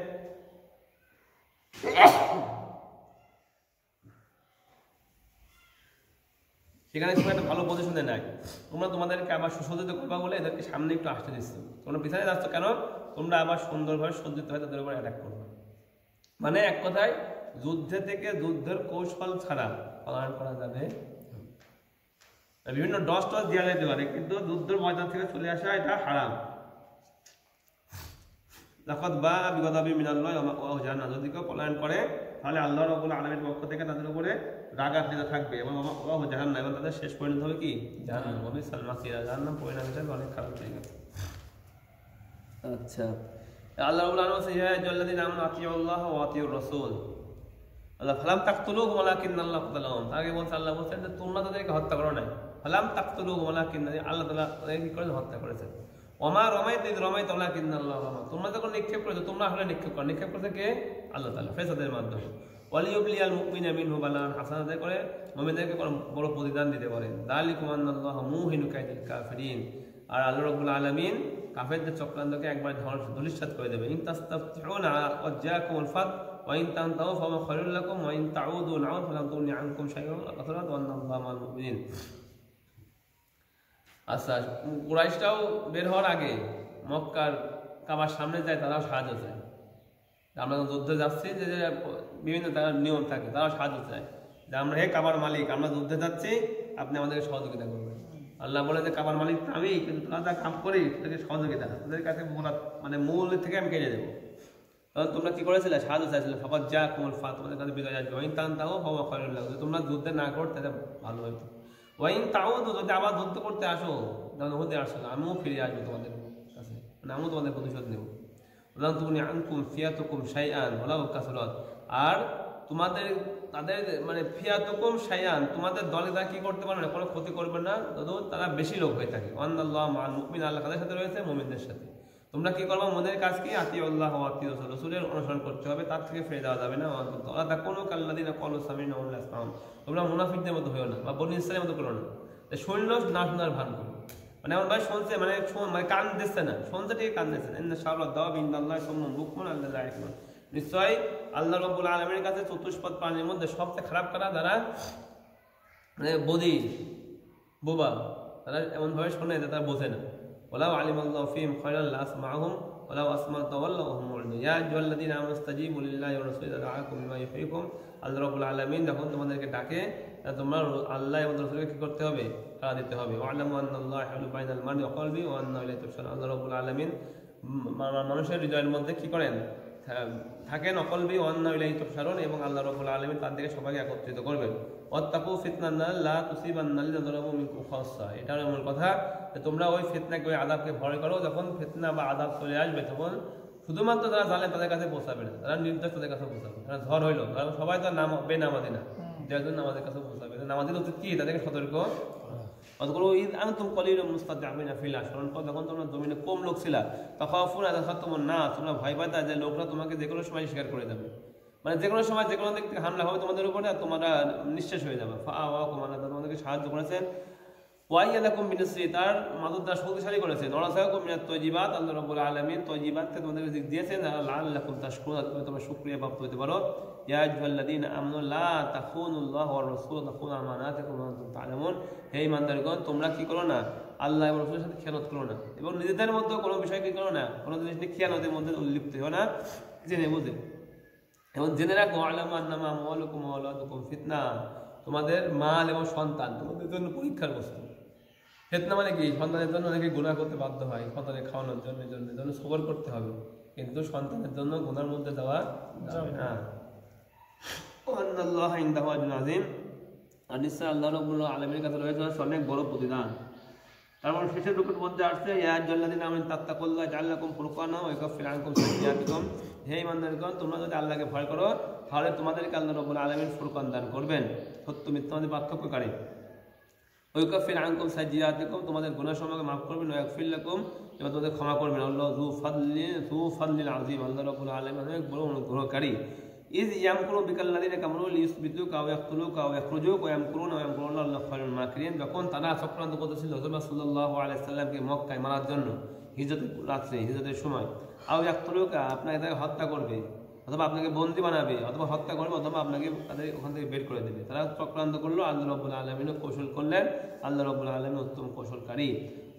সবাই একটা ভালো পজিশনে নাই, তোমরা তোমাদেরকে আবার সুসজ্জিত করবা বলে এদেরকে সামনে একটু আসতে দিচ্ছ, তোমরা পিছনে যাচ্ছ কেন? তোমরা আবার সুন্দরভাবে সজ্জিত হয়ে তাদের উপর অ্যাটাক করবে। মানে এক কথায় যুদ্ধে থেকে যুদ্ধের কৌশল ছাড়া পলায়ন করা যাবে। বিভিন্ন ডস টস দেওয়া যেতে পারে, কিন্তু যুদ্ধের ময়দান থেকে চলে আসা এটা হারাম। যদি কেউ পলায়ন করে তাহলে আল্লাহ রাব্বুল আলামিনের পক্ষ থেকে তাদের উপরে রাগান্বিত থাকবে এবং জাহান্নাম, এবং তাদের শেষ পরিণত হবে কি জাহান্নাম। ওয়াবিসাল মাসির, জাহান্নাম পরিণাম হিসেবে অনেক খারাপ জায়গা। আচ্ছা, আল্লাহ রাব্বুল আলামিন বলেন ইয়া আইয়ুহাল্লাযীনা আমানু আতিউল্লাহ ওয়া আতিউর রাসূল। আল্লাহ ফালাম তাকতুলুহুম ওয়ালাকিন্নাল্লাহ কাতালাহুম, তাকে বলছে আল্লাহ বলছেন যে তোমরা তাদেরকে হত্যা করো না। ফালাম তাকতুলুহুম ওয়ালাকিন্নাল্লাহ, আল্লাহ তাআলা তাদেরকে কি করেছেন? হত্যা করেছেন। ওমা রমাইতা ইয রমাইতা ওয়ালাকিন্নাল্লাহ রামা, তোমরা যখন নিক্ষেপ করেছো তোমরা আসলে নিক্ষেপ করো, নিক্ষেপ করেছে কে? আল্লাহ তাআলা ফেরেশতাদের মাধ্যমে। ওয়ালিয়ুবলিয়াল মুমিনা মিনহু বালান হাসানাত করে মুমিনদেরকে বড় প্রতিদান দিতে পারেন। যালিকুম আন্নাল্লাহা মুহিনু কাইদিল কাফিরিন, আর আল্লাহ রাব্বুল আলামিন কাফেরদের চক্রান্তকে একবার ধূলিসাৎ করে দেবে। ইন তাস্তাফতিউনা ওয়া জাআকুমুল ফাত ওয়া ইন তানতাহু ফাহুয়া খায়রুল লাকুম ওয়া ইন তাউদু না'উদ ফালান তুগনি আনকুম শাইআন কাসরাত ওয়া আন্নাল্লাহা মা'আল মুমিনিন। আচ্ছা, কুরাইশটাও বের হওয়ার আগে মক্কার কাবার সামনে যায়, তারাও সাহায্য চায়। আমরা যুদ্ধে যাচ্ছি যে বিভিন্ন তার নিয়ম থাকে, তারাও সাহায্য চায় যে আমরা হে কাবার মালিক, আমরা যুদ্ধে যাচ্ছি, আপনি আমাদেরকে সহযোগিতা করবেন। আল্লাহ বলে যে কাবার মালিক আমি, কিন্তু তোরা যা কাম করি তাদেরকে সহযোগিতা, তাদের কাছে মানে মূল থেকে আমি কেটে দেবো। তখন তোমরা কি করেছিলে? সাহায্য চাইছিলে। ফাকাদ জাআকুমুল ফাত, তোমাদের কাছে বিজয় আসবে। ওয়া ইন তানতাহু ফাহুয়া খায়রুল লাকুম, তোমরা যুদ্ধে না করতে তাহলে ভালো হতো। ওয়া ইন তাউদু, যদি আবার যুদ্ধ করতে আসো, যেমন হুদে আসলো, আমিও ফিরে আসবো তোমাদের কাছে, মানে আমিও তোমাদের প্রতিশোধ নেব। ওয়ালান তুগনি আনকুম ফিয়াতুকুম শাইআন ওয়ালাউ কাসরাত, আর তোমাদের তাদের মানে ফিয়াতুকুম শাইআন, তোমাদের দলে তারা কি করতে পারবে না, কোনো ক্ষতি করবে না, তবে তারা বেশি লোক হয়ে থাকে। ওয়ান্নাল্লাহু মা'আল মুমিনিন, আল্লাহ তাদের সাথে রয়েছে মুমিনদের সাথে। তোমরা কি করবা? মোদের কাজ কি? আতিউল্লাহ ওয়া আতিউর রাসূল, রাসূলের অনুসরণ করতে হবে, তার থেকে ফিরে যাওয়া যাবে না। ওয়ালা তাকুনু কাল্লাযিনা ক্বালু সামি'না ওয়া লা নাসমা'ু, তোমরা মুনাফিকদের মতো হইও না, বা বনী ইসরাঈলের মতো করো না, শুনলো না শোনার ভান করো। মানে এমন ভাই শুনছে, মানে কান দিচ্ছে না, শুনছে ঠিক কান দিচ্ছে না। ইন্না শাররাদ দাওয়াবি ইনদাল্লাহি সুম্মুন বুকমুন আল্লাযিনা লা ইয়াকিলুন, নিশ্চয়ই আল্লাহ রাব্বুল আলামিনের কাছে চতুষ্পদ প্রাণীর মধ্যে সবচেয়ে খারাপ কারা? যারা মানে বদির, বোবা, তারা এমন ভাবে শোনে যে তারা বোঝে না। ওয়ালাউ আলিমাল্লাহু ফীহিম খায়রান লাসমা'হুম ওয়ালাউ আসমা'তা ওয়াল্লাহু ওয়া হুম মু'রিদুন। ইয়া আইয়ুহাল্লাযীনা আমানু ইসতাজীবু লিল্লাহি ওয়া রাসূলিহি ইযা দাআকুম লিমা ইউহয়িকুম, আল্লাহ রাব্বুল আলামিন যখন তোমাদেরকে ডাকে তোমরা আল্লাহ এবং রাসূলকে কি করতে হবে? সাড়া দিতে হবে। ওয়া'লামু আন্নাল্লাহা ইয়াহলু বাইনাল মার'i ওয়া কলবি ওয়া আন্নাহু ইলাইহি তুহশারুন, আল্লাহ রাব্বুল আলামিন মানুষের হৃদয়ের মধ্যে কি করেন? থাকেন। অকলবি ওয়া আন্নাহু ইলাইহি তুহশারুন, এবং আল্লাহ রাব্বুল আলামিন তার দিকে সবাইকে একত্রিত করবেন। ওয়াত্তাকু ফিতনাতান লা তুসিবান্নাল্লাযিনা যালামু মিনকুম খাসসা, এটার মূল কথা যে তোমরা ওই ফিতনাকে, ওই আযাবকে ভয় করো। যখন ফিতনা বা আযাব চলে আসবে তখন শুধুমাত্র যারা জালেম তাদের কাছে পৌঁছাবে না, তারা নির্দোষ তাদের কাছে পৌঁছাবে। তারা ঝড় হইলো, কারণ সবাই তো বেনামাজি না, যাদের নামাজের কাছে পৌঁছাবে। নামাজের উচিত কি? তাদেরকে সতর্ক অতগুলো ঈদ আনতুম কলিলুম মুস্তাদআফিনা ফিল আরদ, স্মরণ করো যখন তোমরা জমিনে কম লোক ছিলা। তাখাফুনা আন তাখাতুমুন নাস, তোমরা ভয় পাইতা যে লোকরা তোমাকে যে কোনো সময় শিকার করে যাবে, মানে যে কোনো সময় যে কোনো দিক থেকে হামলা হবে তোমাদের উপরে, আর তোমরা নিঃশেষ হয়ে যাবে। ফাআওয়াকুম, আল্লাহ তোমাদেরকে সাহায্য করেছেন। ওয়াইয়াদাকুম বিনাসরি, তার মাদদ দ্বারা শক্তিশালী করেছেন। ওয়ারাযাকাকুম মিনাত তাইয়্যিবাত, আল্লাহ রাব্বুল আলামিন তাইয়্যিবাতকে তোমাদেরকে দিক দিয়েছেন লাআল্লাকুম তাশকুরুন, তোমরা শুকরিয়া প্রাপ্ত হতে পারো। ইয়া আইয়ুহাল্লাযীনা আমানু লা তাখুনুল্লাহ ওয়া রাসূলা তাখুনু আমানাতিকুম ওয়া আনতুম তা'লামুন, হে ঈমানদারগণ তোমরা কি করো না? আল্লাহ এবং রাসূলের সাথে খেয়ানত করো না, এবং নিজেদের মধ্যে কোনো বিষয় কি করো না, কোনো জিনিস নিয়ে খেয়ানতের মধ্যে উল্লিপ্ত হও না, জেনে বুঝে। এবং জেনে রাখো আ'লামু আন্নামা আমওয়ালুকুম ওয়া আওলাদুকুম ফিতনা, তোমাদের মাল এবং সন্তান তোমাদের জন্য পরীক্ষার বস্তু। ফিতনা মানে কি? সন্তানের জন্য অনেকে গুনাহ করতে বাধ্য হয়, সন্তানের খাওয়ানোর জন্য সবর করতে হবে, কিন্তু সন্তানের জন্য গুনার মধ্যে যাওয়া যাবে না। আল্লাহ ইনদাহু আজরুন আযীম, আর নিশ্চয় আল্লাহ রাব্বুল আলামিনের কাছে রয়েছে অনেক বড় প্রতিদান। তারপর শেষের রূপের মধ্যে আসছে ইয়া আইয়ুহাল্লাযীনা আমানু তাত্তাকুল্লাহ জাআল লাকুম ফুরকানা ওয়া ইয়াগফির আনকুম সাইয়্যাতিকুম, হে ঈমানদারগণ তোমরা যদি আল্লাহকে ভয় করো তাহলে তোমাদেরকে আল্লাহ রাব্বুল আলামিন ফুরকান দান করবেন, সত্য মিথ্যা মধ্যে পার্থক্যকারী। ওয়াইকাফির আনকুম সাইয়্যাতিকুম, তোমাদের গুনাহ সমূহকে মাফ করবেন, ওয়াগফির লাকুম, এবং তোমাদের ক্ষমা করবেন। আল্লাহু যু ফাদলিল আযীম, আল্লাহ রাব্বুল আলামিন অনেক বড় অনুগ্রহকারী। ইয ইয়ামকুরু বিকাল্লাযিনা কাফারু লিইউসবিতুকা আও ইয়াকতুলুকা আও ইয়াখরুজুকা ওয়া ইয়ামকুরুনা ওয়া ইয়ামকুরুল্লাহু খায়রুল মাকিরিন। যখন তারা চক্রান্ত করতেছিল রাসূলুল্লাহ সাল্লাল্লাহু আলাইহি সাল্লামকে মক্কায় মারার জন্য, হিজরতের রাত্রে, হিজরতের সময়, আও ইয়াকতুলুকা, আপনাকে তাকে হত্যা করবে, অথবা আপনাকে বন্দী বানাবে, অথবা হত্যা করবে, অথবা আপনাকে তাদের ওখান থেকে বের করে দেবে। তারা চক্রান্ত করলো, আল্লাহ রাব্বুল আলামিনও কৌশল করলেন, আল্লাহ রাব্বুল আলামিন উত্তম কৌশলকারী।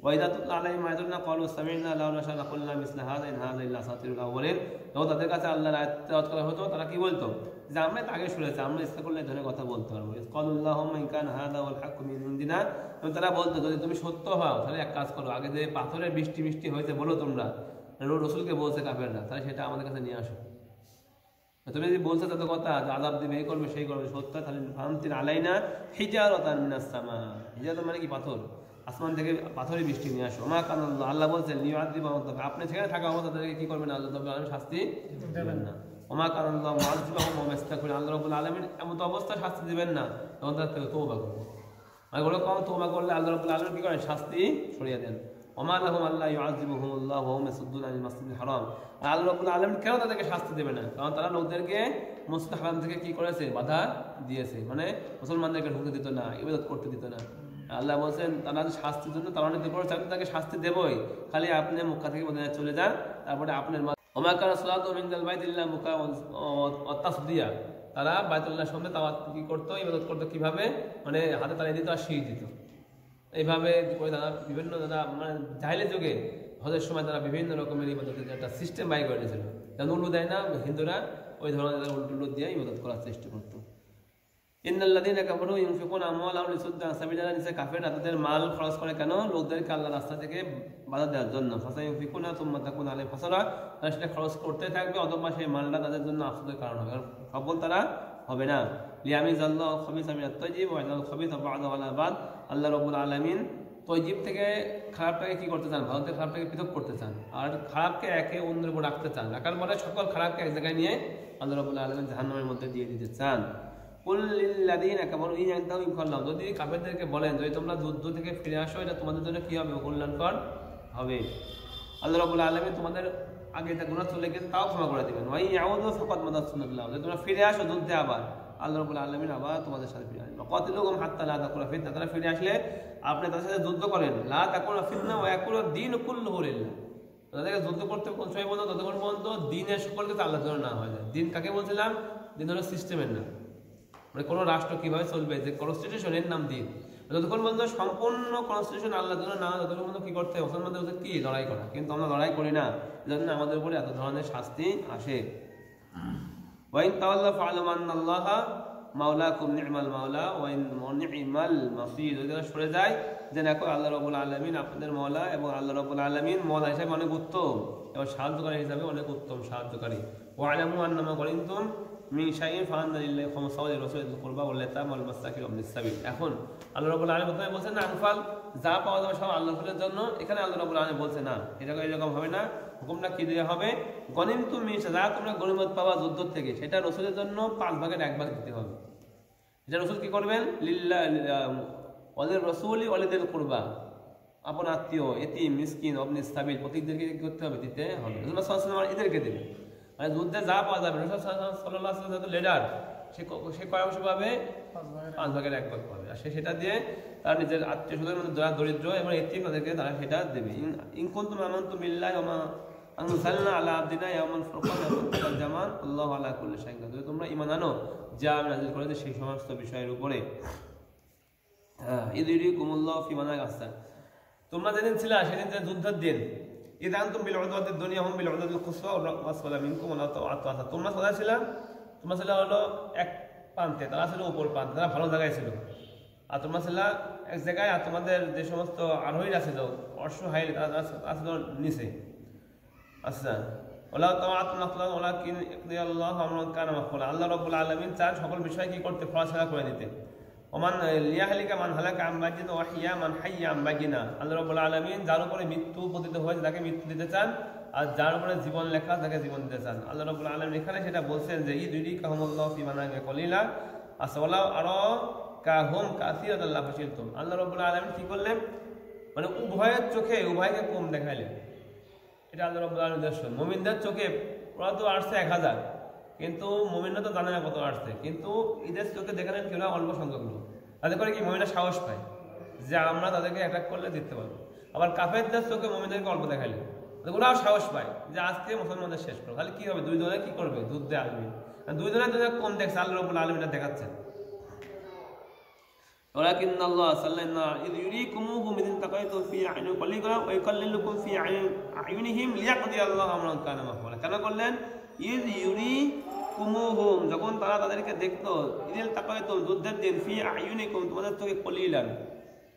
ওয়াইদা তুতলা আলাইহিম আয়াতুনা ক্বালু সামি'না লাউ নাশা'উ লাকুলনা মিসলা হাযা ইন হাযা ইল্লা আসাতিরুল আউয়ালিন। যখন তাদের কাছে আল্লাহর আয়াত তেলাওয়াত করা হতো, তারা কি বলতো? যে আমরা তো আগে শুনেছি, আমরা ইচ্ছা করলে এই ধরনের কথা বলতে পারবো। ক্বালুল্লাহুম্মা ইন কানা হাযা ওয়াল হাক্কু মিন ইনদিনা, এবং তারা বলতো যদি তুমি সত্য হও তাহলে এক কাজ করো, আগে যে পাথরের বৃষ্টি মিষ্টি হয়েছে বলো তোমরা, রাসূলকে বলছে কাফেররা, তাহলে সেটা আমাদের কাছে নিয়ে আসো। তুমি যদি বলছো তত কথা আযাব দিবে, এই করবে সেই করবে, সত্য তাহলে ফামতির আলাইনা হিজারাতান মিনাস সামা। হিজারাত মানে কি? পাথর, আসমান থেকে পাথরের বৃষ্টি নিয়ে আসো। মা কানাল্লাহ, আল্লাহ বলছেন লিউআযিবাহুম, আপনি সেখানে থাকা অবস্থা তাদেরকে কি করবেন? আল্লাহ রাব্বুল আলামিন শাস্তি দেবেন না। ওমা কানাল্লাহু মুআযিবাহুম ওয়া ইস্তাগফিরুন, আল্লাহ রাব্বুল আলামিন এমন অবস্থা শাস্তি দিবেন না তখন তারা তওবা করবে। আর বলে কম তওবা করলে আল্লাহ রাব্বুল আলামিন কি করেন? শাস্তি সরিয়ে দেন। ওমা লাহুম আল্লা ইউআযিবুহুমুল্লাহু ওয়া হুম ইয়াসুদ্দুনা আনিল মাসজিদিল হারাম, আল্লাহ রাব্বুল আলামিন কেন তাদেরকে শাস্তি দেবে না? কারণ তারা লোকদেরকে মসজিদুল হারাম থেকে কি করেছে? বাধা দিয়েছে, মানে মুসলমানদেরকে ঢুকতে দিত না, ইবাদত করতে দিত না। আল্লাহ বলছেন তারা শাস্তির জন্য তারা অনেক করেছে, আমি তাকে শাস্তি দেবই, খালি আপনি মক্কা থেকে মদিনায় চলে যান, তারপরে আপনার ওমা কানা সালাতুহুম ইনদাল বাইতি ইল্লা মুকা ওয়া তাসদিয়া, তারা বাইতুল্লাহর সামনে তাওয়াফ কি করতো? ইবাদত করতো কিভাবে? মানে হাতে তালি দিত আর শির দিত। এইভাবে করে তারা বিভিন্ন, তারা মানে জাহিলি যুগে হজের সময় তারা বিভিন্ন রকমের ইবাদতের একটা সিস্টেম বাই করে নিয়েছিল। যেমন উল্লু দেয় না হিন্দুরা, ওই ধরনের উল্টুল্লু দিয়ে ইবাদত করার চেষ্টা করতো। ইন্নাল্লাযীনা কাফারু ইউনফিকুনা আমওয়ালাহুম লিসাদ্দি আন সাবিলিল্লাহ, নিশ্চয় কাফেররা তাদের মাল খরচ করে কেন? লোকদেরকে আল্লাহর রাস্তা থেকে বাধা দেওয়ার জন্য। ফাসায়ুনফিকুনা সুম্মা তাকুনু আলাইহিম হাসারা, তারা সেটা খরচ করতে থাকবে, অথবা সেই মালটা তাদের জন্য আফসোসের কারণ হবে, কারণ সফল তারা হবে না। লিয়ামিযাল্লাহু খাবিসা মিনাত তাইয়্যিব ওয়া ইয়াজাল খাবিসা বা'দাহু আলা বা'দ, আল্লাহ রাব্বুল আলামিন তৈজিব থেকে খারাপটাকে কি করতে চান? ভালো থেকে খারাপটাকে পৃথক করতে চান, আর খারাপকে একে অন্যের উপর রাখতে চান। রাখার পরে সকল খারাপকে এক জায়গায় নিয়ে আল্লাহ রাব্বুল আলামিন জাহান্নামের মধ্যে দিয়ে দিতে চান। কুল লিল্লাযীনা কাফারু ইন ইয়ানতাহু ইনশাআল্লাহ, যদি কাফেরদেরকে বলেন যদি তোমরা যুদ্ধ থেকে ফিরে আসো, এটা তোমাদের জন্য কি হবে? কল্যাণকর হবে। আল্লাহ রাব্বুল আলামিন তোমাদের আগে যা গুনাহ চলে গেছে তাও ক্ষমা করে দিবেন। ওয়া ইয়াউযু ফাকাদ মাদাত সুন্নাতুল্লাহ, যদি তোমরা ফিরে আসো যুদ্ধে, আবার আল্লাহ রাব্বুল আলামিন আবার তোমাদের সাথে ফিরে আসবেন। কাতিলুহুম হাত্তা লা তাকুনা ফিতনা, তারা ফিরে আসলে আপনি তাদের সাথে যুদ্ধ করেন। লা তাকুনা ফিতনা ওয়া ইয়াকুনা দীন কুল্লুহু লিল্লাহ, তাদেরকে যুদ্ধ করতে কোন সময় বলতো? ততক্ষণ পর্যন্ত দিনের সকল কিছু আল্লাহর জন্য না হয়ে যায়। দিন কাকে বলছিলাম? দিন হলো সিস্টেমের নাম, মানে কোনো রাষ্ট্র কিভাবে চলবে, যে কনস্টিটিউশন, এর নাম দিন। যতক্ষণ পর্যন্ত সম্পূর্ণ কনস্টিটিউশন আল্লাহর জন্য না হয় ততক্ষণ পর্যন্ত কি করতে? মুসলমানদের উচিত কি? লড়াই করা। কিন্তু আমরা লড়াই করি না, এজন্য আমাদের উপরে এত ধরনের শাস্তি আসে। ওয়াইন তাওয়াল্লাউ ফা'লামু আন্নাল্লাহা মাওলাকুম নি'মাল মাওলা ওয়া নি'মাল মাসির, যদি সরে যায় যে দেখো আল্লাহ রাব্বুল আলামিন আপনাদের মাওলা, এবং আল্লাহ রাব্বুল আলামিন মাওলা হিসেবে অনেক উত্তম, এবং সাহায্যকারী হিসেবে অনেক উত্তম সাহায্যকারী। ওয়া'লামু আন্নামা গনিমতুম মিন শাইইন ফাআন্না লিল্লাহি খামসাও লিরাসূলিল কুরবা ওয়াল ইয়াতামা ওয়াল মাসাকিন ওয়া ইবনিস সাবিল। এখন আল্লাহ রাব্বুল আলামিন প্রথমে বলছেন না আনফাল যা পাওয়া যাবে সব আল্লাহর জন্য, এখানে আল্লাহ রাব্বুল আলামিন বলছে না, এরকম হবে না। হুকুমটা কি দেওয়া হবে? গনিমতুম মিন শাইইন, যা তোমরা গনিমত পাওয়া যুদ্ধ থেকে, সেটা রাসূলের জন্য 5 ভাগের 1 ভাগ দিতে হবে। এটা রাসূল কি করবেন? ওয়ালির রাসূলি ওয়ালিদিল কুরবা, আপন আত্মীয়, এতিম, মিসকিন, ইবনিস সাবিল, প্রত্যেকদেরকে কি করতে হবে? দিতে হবে। রাসূল সাল্লাল্লাহু আলাইহি ওয়াসাল্লাম এদেরকে দেবে, মানে যুদ্ধে যা পাওয়া যাবে। রাসূল সাল্লাল্লাহু আলাইহি ওয়াসাল্লাম লিডার, সে কয় অংশ পাবে? 5 ভাগের 1 ভাগ পাবে। আর সে সেটা দিয়ে তার নিজের আত্মীয় স্বজনের মধ্যে যারা দরিদ্র এবং এতিম তাদেরকে তারা সেটা দেবে। ইন কুনতুম আমানতুম বিল্লাহি ওয়া মা আনজালনা আলা আবদিনা ইয়াওমাল ফুরকান ওয়াল জামান আল্লাহু আলা কুল্লি শাইইন কাদির, যদি তোমরা ঈমান আনো যা আমি নাযিল করেছি সেই সমস্ত বিষয়ের উপরে। ইদরিকুমুল্লাহু ফি মানাক আহসান, তোমরা যেদিন ছিলা সেদিন যে যুদ্ধের দিন, ইযা আনতুম বিল উদওয়াতিদ দুনিয়া হুম বিল উদওয়াতিল কুসওয়া ওয়া আসফালা মিনকুম ওয়া লা তাআতা, তোমরা সদা ছিলা, তোমরা ছিলা হলো এক প্রান্তে, তারা ছিল উপর প্রান্তে, তারা ভালো জায়গায় ছিল, আর তোমরা ছিলা এক জায়গায়, আর তোমাদের যে সমস্ত আরোহীরা ছিল অশ্বহায়ী তারা ছিল নিচে। আচ্ছা, ওলা তাআতু নাফলান ওয়ালাকিন ইকদিয়াল্লাহু আমরান কানা মাফউলা, আল্লাহ রাব্বুল আলামিন চান সকল বিষয় কি করতে? ফয়সালা করে দিতে। ওমান লিয়াহলিকা মান হালাকা আন বায়িনা ওয়া হিয়া মান হাইয়া আন বায়িনা, আল্লাহ রাব্বুল আলামিন যার উপরে মৃত্যু পতিত হয়েছে তাকে মৃত্যু দিতে চান, আর যার উপরে জীবন লেখা তাকে জীবন দিতে চান। আল্লাহ রাব্বুল আলামিন এখানে সেটা বলছেন যে ইদরিকাহুমুল্লাহু ফি মানামিয়া কলিলা, আসওয়ালা আরো কাহুম কাসিরাতাল্লাহ ফাশিলতুম। আল্লাহ রাব্বুল আলামিন কি করলেন, মানে উভয়ের চোখে উভয়কে কম দেখাইলেন। এটা আল্লাহ রাব্বুল আলামিনের উদ্দেশ্য। মুমিনদের চোখে ওরা তো আসছে 1000, কিন্তু মুমিনরা তো জানে না কত আসছে, কিন্তু ঈদের চোখে দেখালেন কি, ওরা অল্প সংখ্যক লোক। তাতে করে কি মুমিনরা সাহস পায় যে আমরা তাদেরকে অ্যাটাক করলে জিততে পারবো। আবার কাফেরদের চোখে মুমিনদেরকে অল্প দেখাইলেন, ওরাও সাহস পায় যে আজকে মুসলমানদের শেষ করো। খালি কি হবে, দুই দলে কি করবে, যুদ্ধে আসবে। দুই দলে যদি কম দেখছে, আল্লাহ রাব্বুল আলামিন এটা দেখাচ্ছেন। ولكن الله صلى إذ يريكموهم إذ التقيتم في أعينكم قليلا ويقللكم في أعينهم ليقضي الله أمرا كان مفعولا। কেন করলেন, ইয ইউরিকুমুহুম, যখন তারা তাদেরকে দেখতো, ইযিল তাকাইতুম, যুদ্ধের দিন, ফি আইয়ুনিকুম, তোমাদের চোখে কলিলান,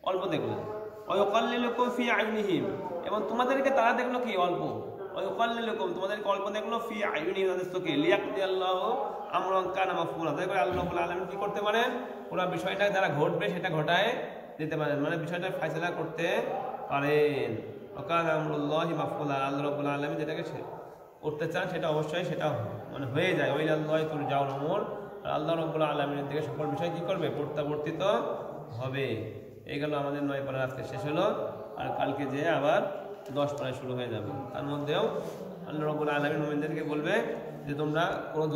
অল্প দেখলেন, ওয়া ইউকাল্লিলুকুম ফি আইয়ুনিহিম, এবং তোমাদেরকে তারা দেখলো কি, অল্প, ওয়া ইউকাল্লিলুকুম, তোমাদেরকে অল্প দেখলো, ফি আইয়ুনিহিম, তাদের চোখে, লিয়াকদি আল্লাহু আমরান কানা মাফউলা। তাই করে আল্লাহ রাব্বুল আলামিন কি করতে পারেন, পুরো বিষয়টা যারা ঘটবে সেটা ঘটায় দিতে পারেন, মানে বিষয়টা ফয়সালা করতে পারেন। ওয়াকানা আমরুল্লাহি মাফউলা, আল্লাহ রাব্বুল আলামিন যেটাকে করতে চান সেটা অবশ্যই সেটা মানে হয়ে যায়। ওয়াইলাল্লাহি তুরজাউল উমুর, আল্লাহ রাব্বুল আলামিনের দিকে সকল বিষয় কি করবে, প্রত্যাবর্তিত হবে। এই গেল আমাদের 9 পারা আজকে শেষ হলো, আর কালকে যে আবার 10 পারা শুরু হয়ে যাবে। তার মধ্যেও আল্লাহ রাব্বুল আলামিন মুমিনদেরকে বলবে যে তোমরা কোনো